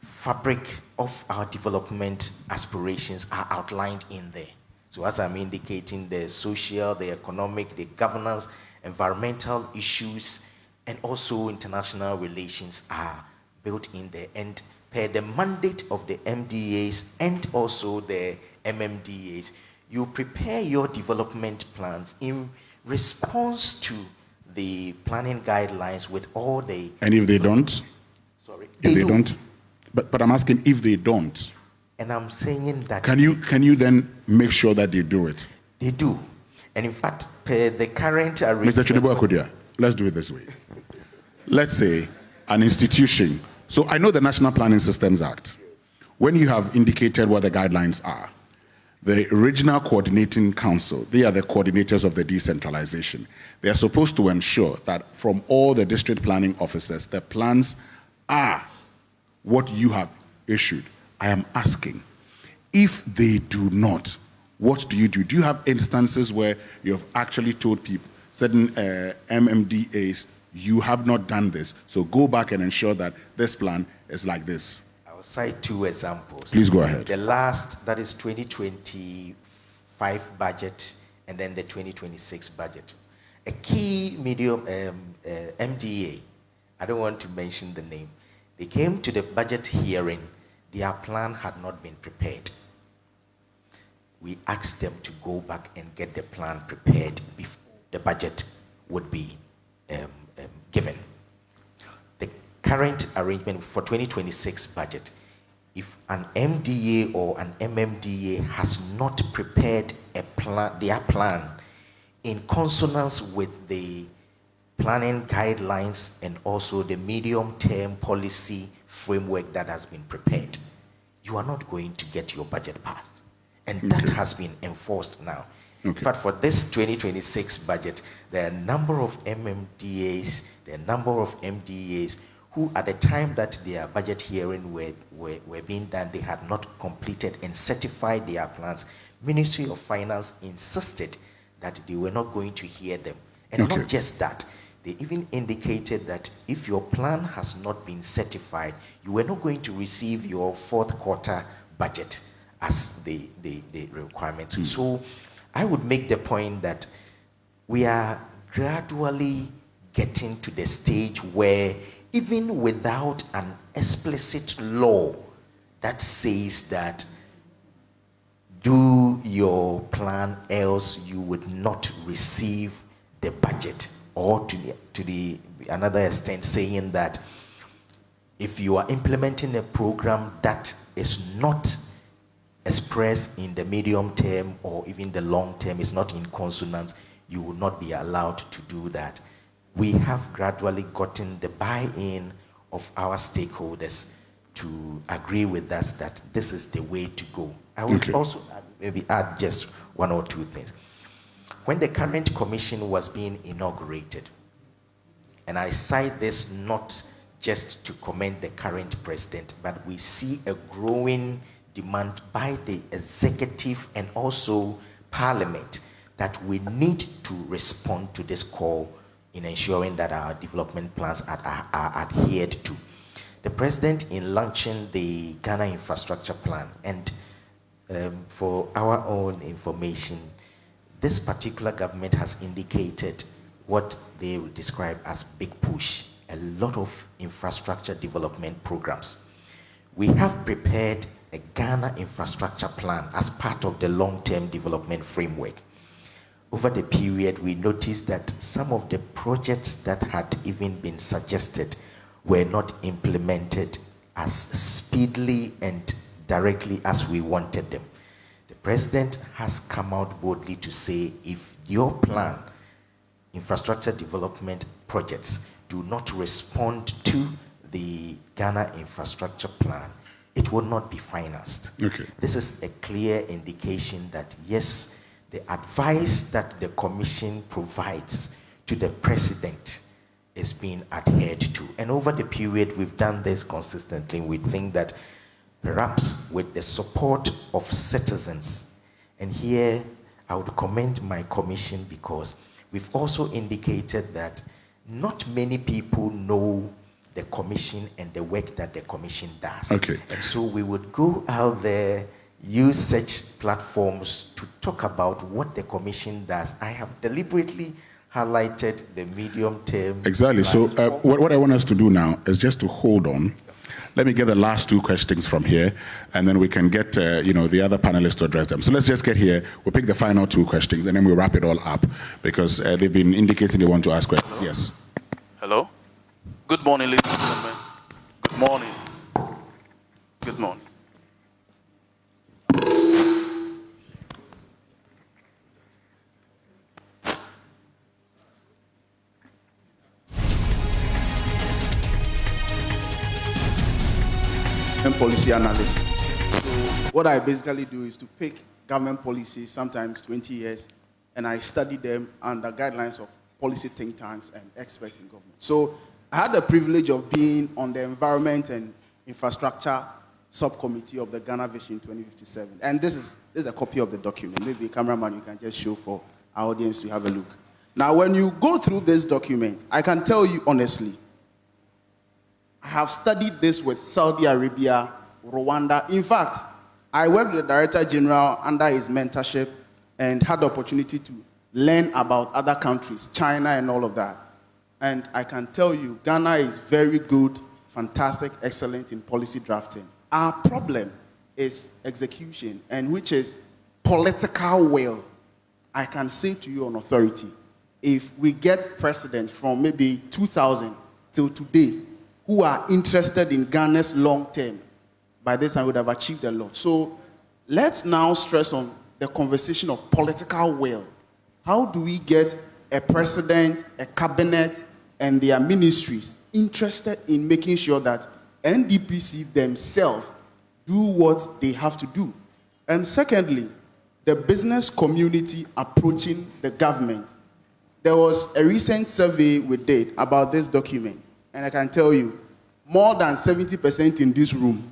fabric of our development aspirations are outlined in there. So as I'm indicating, the social, the economic, the governance, environmental issues, and also international relations are built in there. And per the mandate of the MDAs and also the MMDAs, you prepare your development plans in response to the planning guidelines with all the... And if they don't? Sorry? If they don't? But I'm asking if they don't. And I'm saying that... Can you then make sure that they do it? They do. And in fact, per the current arrangement... Mr. Chinebu-Akodia, let's do it this way. Let's say an institution. So I know the National Planning Systems Act. When you have indicated what the guidelines are, the Regional Coordinating Council, they are the coordinators of the decentralization. They are supposed to ensure that from all the district planning officers, the plans are what you have issued. I am asking, if they do not, what do you do? Do you have instances where you have actually told people, certain MMDAs, you have not done this, so go back and ensure that this plan is like this? I'll cite two examples. Please go ahead. The last, that is 2025 budget, and then the 2026 budget. A key medium MDA, I don't want to mention the name, they came to the budget hearing, their plan had not been prepared. We asked them to go back and get the plan prepared before the budget would be given. The current arrangement for 2026 budget, if an MDA or an MMDA has not prepared a plan, their plan in consonance with the planning guidelines and also the medium-term policy framework that has been prepared, you are not going to get your budget passed. And that has been enforced now. In fact, for this 2026 budget, there are a number of MMDAs, there are a number of MDAs who at the time that their budget hearing were being done, they had not completed and certified their plans. Ministry of Finance insisted that they were not going to hear them. And not just that, they even indicated that if your plan has not been certified, you were not going to receive your fourth quarter budget as the requirement. So I would make the point that we are gradually getting to the stage where even without an explicit law that says that do your plan else you would not receive the budget, or to the another extent saying that if you are implementing a program that is not expressed in the medium term or even the long term, is not in consonance, you will not be allowed to do that. We have gradually gotten the buy-in of our stakeholders to agree with us that this is the way to go. I would also maybe add just one or two things. When the current commission was being inaugurated, and I cite this not just to commend the current president, but we see a growing demand by the executive and also parliament that we need to respond to this call in ensuring that our development plans are adhered to. The president, in launching the Ghana Infrastructure Plan, and for our own information, this particular government has indicated what they would describe as big push, a lot of infrastructure development programs. We have prepared a Ghana Infrastructure Plan as part of the long-term development framework. Over the period, we noticed that some of the projects that had even been suggested were not implemented as speedily and directly as we wanted them. The president has come out boldly to say, if your plan, infrastructure development projects, do not respond to the Ghana Infrastructure Plan, it will not be financed. This is a clear indication that, yes, the advice that the commission provides to the president is being adhered to. And over the period, we've done this consistently. We think that perhaps with the support of citizens, and here I would commend my commission because we've also indicated that not many people know the commission and the work that the commission does. And so we would go out there, use such platforms to talk about what the commission does. I have deliberately highlighted the medium term. Exactly. So what I want us to do now is just to hold on. Let me get the last two questions from here, and then we can get the other panelists to address them. So let's just get here. We'll pick the final two questions, and then we'll wrap it all up because they've been indicating they want to ask questions. Yes. Hello. Good morning, ladies and gentlemen. Good morning. Good morning. Policy analyst. So what I basically do is to pick government policies, sometimes 20 years, and I study them under guidelines of policy think tanks and experts in government. So I had the privilege of being on the Environment and Infrastructure Subcommittee of the Ghana Vision 2057. And this is a copy of the document. Maybe, cameraman, you can just show for our audience to have a look. Now, when you go through this document, I can tell you honestly, I have studied this with Saudi Arabia, Rwanda. In fact, I worked with the Director General under his mentorship and had the opportunity to learn about other countries, China and all of that. And I can tell you, Ghana is very good, fantastic, excellent in policy drafting. Our problem is execution, and which is political will. I can say to you on authority, if we get presidents from maybe 2000 till today who are interested in Ghana's long term, by this time we would have achieved a lot. So let's now stress on the conversation of political will. How do we get a president, a cabinet, and their ministries interested in making sure that NDPC themselves do what they have to do? And secondly, the business community approaching the government. There was a recent survey we did about this document, and I can tell you, more than 70% in this room,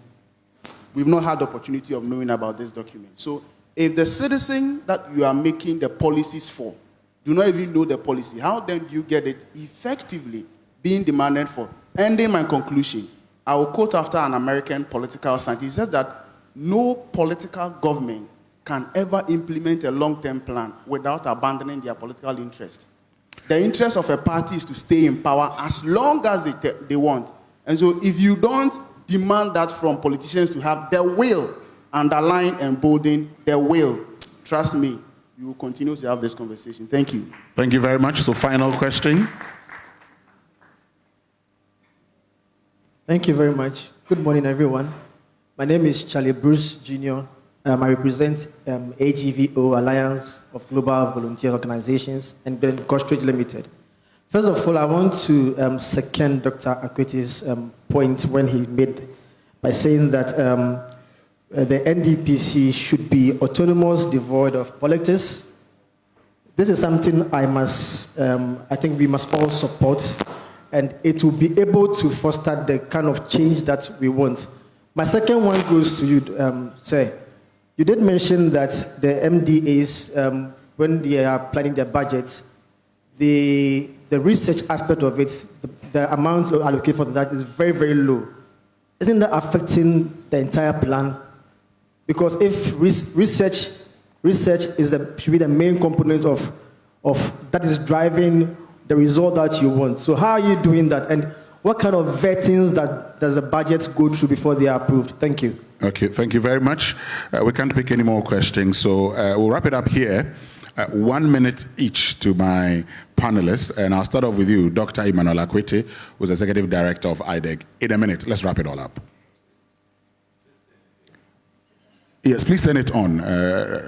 we've not had the opportunity of knowing about this document. So if the citizen that you are making the policies for do not even know the policy, how then do you get it effectively being demanded for? Ending my conclusion, I will quote after an American political scientist. He said that no political government can ever implement a long-term plan without abandoning their political interest. The interest of a party is to stay in power as long as they want. And so if you don't demand that from politicians to have the will, underline and embolden the will, trust me, you will continue to have this conversation. Thank you. Thank you very much. So final question. Thank you very much. Good morning, everyone. My name is Charlie Bruce Jr. I represent AGVO, Alliance of Global Volunteer Organizations, and Green Costrage Limited. First of all, I want to second Dr. Akwete's point when he made by saying that the NDPC should be autonomous, devoid of politics. This is something I think we must all support, and it will be able to foster the kind of change that we want. My second one goes to you, sir. You did mention that the MDAs, when they are planning their budgets, the research aspect of it, the amount allocated for that is very, very low. Isn't that affecting the entire plan? Because if research should be the main component of that is driving the result that you want. So how are you doing that? And what kind of vettings does the budgets go through before they are approved? Thank you. Okay, thank you very much. We can't pick any more questions, so we'll wrap it up here. 1 minute each to my panelists, and I'll start off with you, Dr. Emmanuel Akwete, who's Executive Director of IDEG. In a minute, let's wrap it all up. Yes, please turn it on,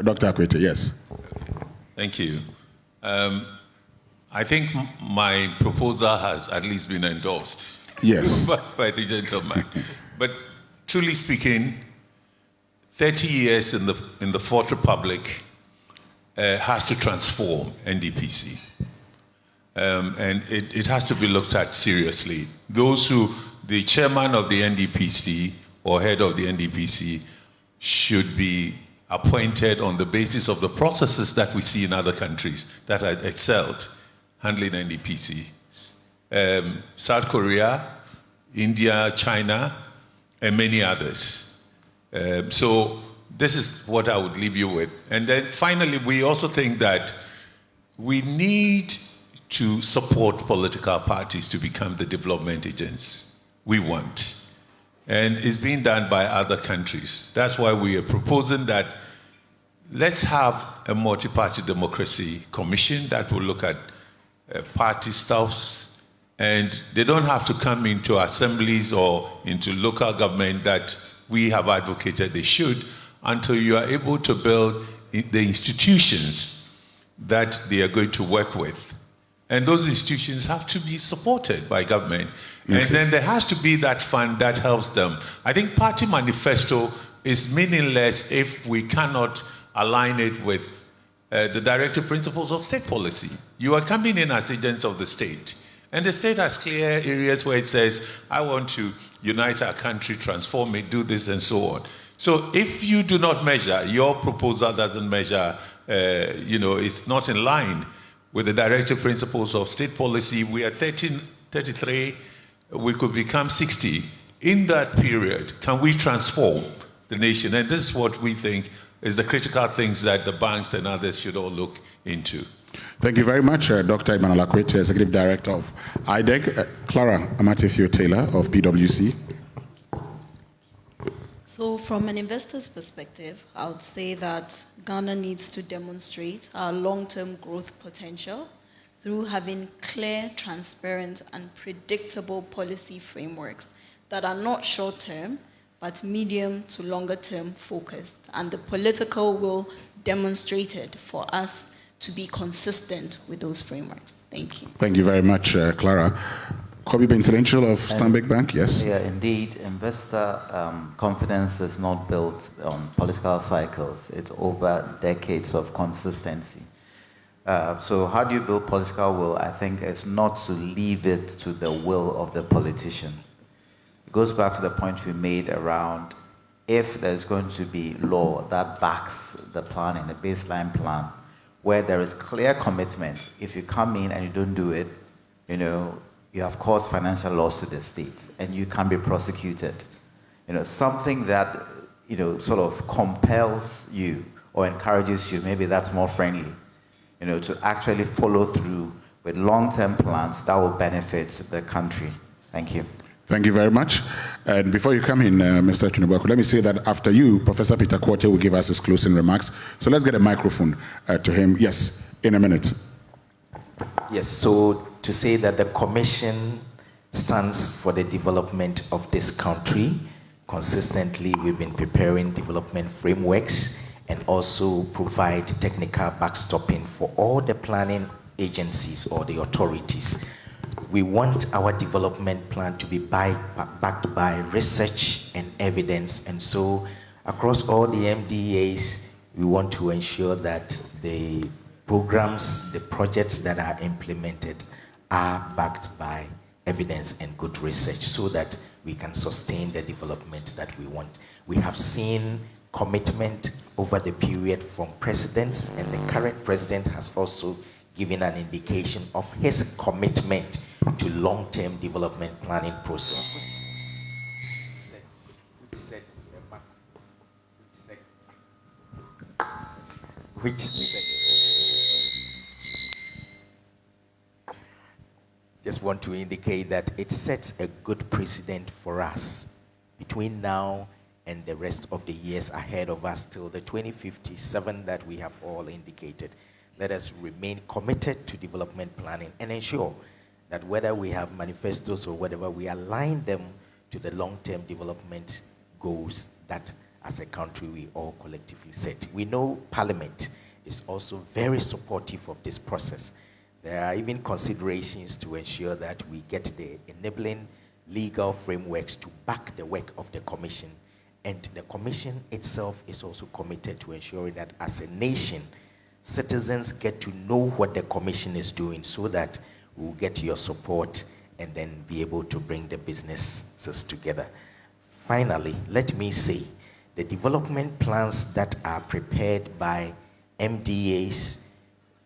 Dr. Akwete, yes. Okay. Thank you. I think my proposal has at least been endorsed. Yes. by the gentleman. But truly speaking, 30 years in the Fourth Republic has to transform NDPC. And it has to be looked at seriously. The chairman of the NDPC or head of the NDPC should be appointed on the basis of the processes that we see in other countries that have excelled handling NDPC. South Korea, India, China, and many others. So this is what I would leave you with. And then finally, we also think that we need to support political parties to become the development agents we want. And it's being done by other countries. That's why we are proposing that let's have a multi-party democracy commission that will look at party stuffs, and they don't have to come into assemblies or into local government that we have advocated they should, until you are able to build the institutions that they are going to work with. And those institutions have to be supported by government. Okay. And then there has to be that fund that helps them. I think party manifesto is meaningless if we cannot align it with the directive principles of state policy. You are coming in as agents of the state. And the state has clear areas where it says, I want to unite our country, transform it, do this, and so on. So if you do not measure, your proposal doesn't measure, it's not in line with the directive principles of state policy. We are 33, we could become 60. In that period, can we transform the nation? And this is what we think is the critical things that the banks and others should all look into. Thank you very much, Dr. Emmanuel Akwete, Executive Director of IDEG. Clara Amatefio-Taylor of PwC. So from an investor's perspective, I would say that Ghana needs to demonstrate our long-term growth potential through having clear, transparent, and predictable policy frameworks that are not short-term, but medium to longer-term focused. And the political will demonstrated for us to be consistent with those frameworks. Thank you. Thank you very much, Clara. Kobe Bensilential of Stanbic Bank, yes? Yeah, indeed. Investor confidence is not built on political cycles. It's over decades of consistency. So how do you build political will? I think it's not to leave it to the will of the politician. It goes back to the point we made around if there's going to be law that backs the planning, the baseline plan, where there is clear commitment. If you come in and you don't do it, you have caused financial loss to the state and you can be prosecuted. Something that, sort of compels you or encourages you, maybe that's more friendly, to actually follow through with long-term plans that will benefit the country. Thank you. Thank you very much. And before you come in, Mr. Chunibuaku, let me say that after you, Professor Peter Quartey will give us his closing remarks. So let's get a microphone to him. Yes, in a minute. Yes, so to say that the Commission stands for the development of this country. Consistently, we've been preparing development frameworks and also provide technical backstopping for all the planning agencies or the authorities. We want our development plan to be backed by research and evidence, and so across all the MDAs, we want to ensure that the programs, the projects that are implemented are backed by evidence and good research so that we can sustain the development that we want. We have seen commitment over the period from presidents, and the current president has also given an indication of his commitment to long-term development planning process, just want to indicate that it sets a good precedent for us between now and the rest of the years ahead of us till the 2057 that we have all indicated. Let us remain committed to development planning and ensure that whether we have manifestos or whatever, we align them to the long-term development goals that as a country we all collectively set. We know Parliament is also very supportive of this process. There are even considerations to ensure that we get the enabling legal frameworks to back the work of the Commission. And the Commission itself is also committed to ensuring that as a nation, citizens get to know what the Commission is doing so that we'll get your support and then be able to bring the businesses together. Finally, let me say, the development plans that are prepared by MDAs,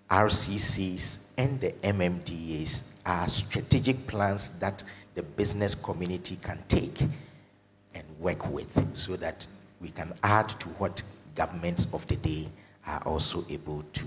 RCCs, and the MMDAs are strategic plans that the business community can take and work with so that we can add to what governments of the day are also able to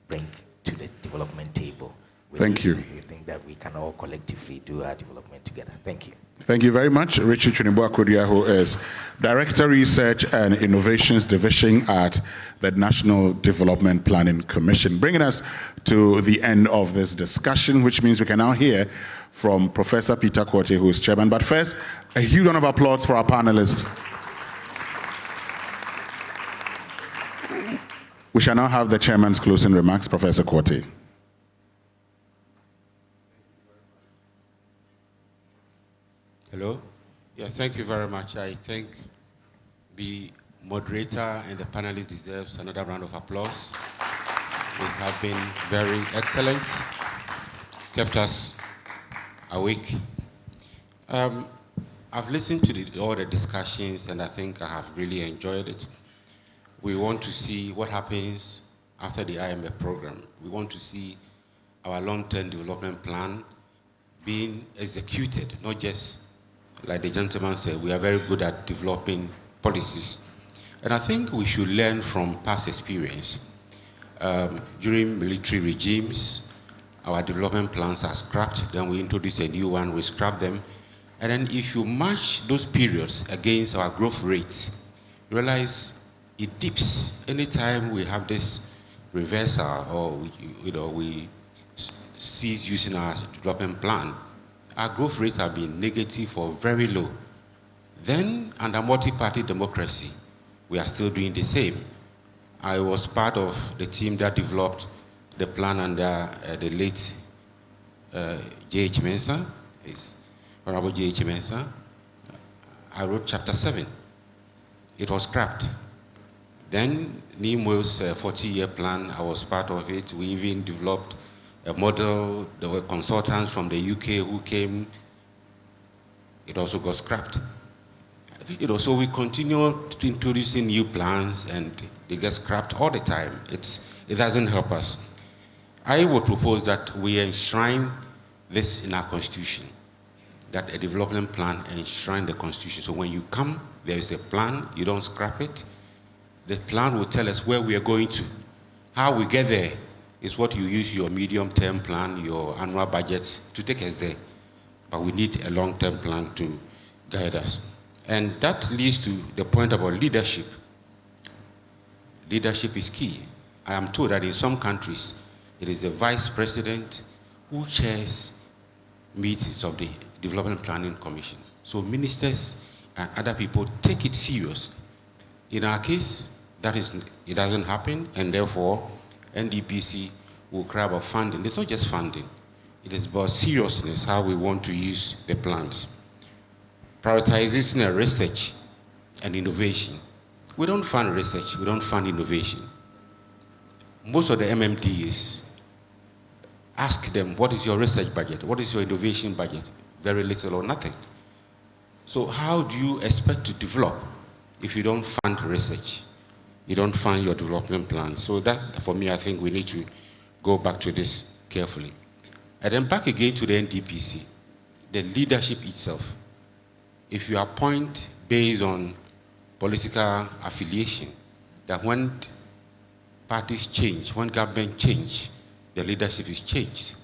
bring to the development table. Thank you. We think that we can all collectively do our development together. Thank you. Thank you very much. Richard Chunibuaku, who is Director Research and Innovations Division at the National Development Planning Commission. Bringing us to the end of this discussion, which means we can now hear from Professor Peter Quartey, who is Chairman. But first, a huge round of applause for our panelists. We shall now have the Chairman's closing remarks, Professor Quartey. Hello? Yeah, thank you very much. I think the moderator and the panelists deserves another round of applause. They have been very excellent, kept us awake. I've listened to all the discussions and I think I have really enjoyed it. We want to see what happens after the IMF program. We want to see our long-term development plan being executed, not just like the gentleman said, we are very good at developing policies. And I think we should learn from past experience. During military regimes, our development plans are scrapped, then we introduce a new one, we scrap them. And then if you match those periods against our growth rates, you realize it dips. Anytime we have this reversal or we cease using our development plan, our growth rates have been negative or very low. Then, under multi-party democracy, we are still doing the same. I was part of the team that developed the plan under the late J.H. Mensah, Honorable J.H. Mensah. I wrote Chapter 7. It was scrapped. Then, Nimwe's 40-year plan, I was part of it. We even developed a model. There were consultants from the UK who came it also got scrapped. So we continue introducing new plans and they get scrapped all the time. It doesn't help us. I would propose that we enshrine this in our constitution, that a development plan enshrine the constitution. So when you come, there is a plan, you don't scrap it. The plan will tell us where we are going to. How we get there is what you use your medium-term plan, your annual budget to take us there. But we need a long-term plan to guide us. And that leads to the point about leadership. Leadership is key. I am told that in some countries, it is the vice president who chairs meetings of the Development Planning Commission. So ministers and other people take it serious. In our case, it doesn't happen, and therefore, NDPC will cry about funding. It's not just funding. It is about seriousness, how we want to use the plans. Prioritization and research and innovation. We don't fund research, we don't fund innovation. Most of the MMDs, ask them, what is your research budget? What is your innovation budget? Very little or nothing. So how do you expect to develop if you don't fund research? You don't fund your development plan. So that, for me, I think we need to go back to this carefully. And then back again to the NDPC, the leadership itself. If you appoint based on political affiliation, that when parties change, when government change, the leadership is changed,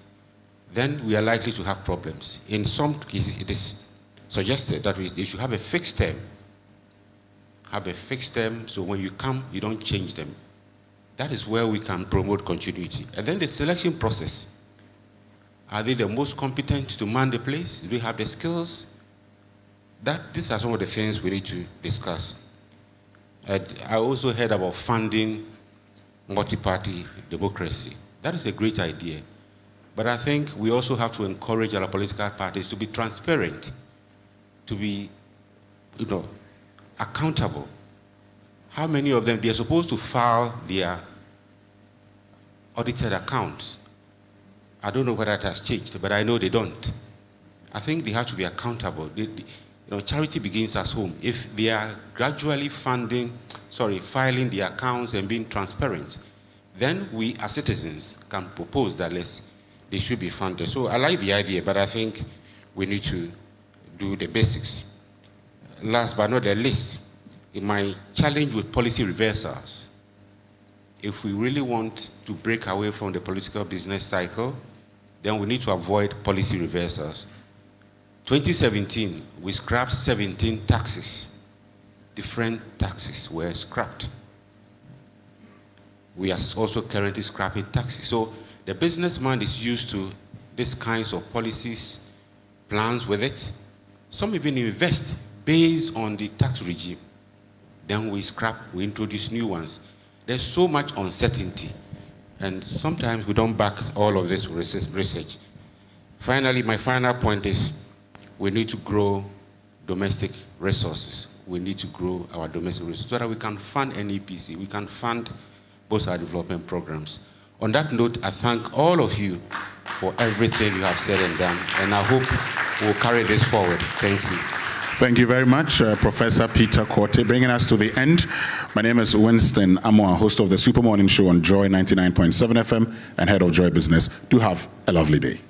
then we are likely to have problems. In some cases, it is suggested that they should have a fixed term. Have a fixed term, so when you come, you don't change them. That is where we can promote continuity. And then the selection process. Are they the most competent to man the place? Do they have the skills? These are some of the things we need to discuss. I also heard about funding multi-party democracy. That is a great idea. But I think we also have to encourage our political parties to be transparent, to be, accountable. How many of them, they are supposed to file their audited accounts. I don't know whether that has changed, but I know they don't. I think they have to be accountable. Charity begins at home. If they are gradually filing the accounts and being transparent, then we as citizens can propose that they should be funded. So I like the idea, but I think we need to do the basics. Last but not the least, in my challenge with policy reversals, if we really want to break away from the political business cycle, then we need to avoid policy reversals. 2017, we scrapped 17 taxes. Different taxes were scrapped. We are also currently scrapping taxes. So the businessman is used to these kinds of policies, plans with it. Some even invest based on the tax regime. Then we scrap, we introduce new ones. There's so much uncertainty. And sometimes we don't back all of this research. Finally, my final point is we need to grow domestic resources. We need to grow our domestic resources so that we can fund NEPC, we can fund both our development programs. On that note, I thank all of you for everything you have said and done, and I hope we'll carry this forward. Thank you. Thank you very much, Professor Peter Korte, bringing us to the end. My name is Winston Amoa, host of the Super Morning Show on Joy 99.7 FM and head of Joy Business. Do have a lovely day.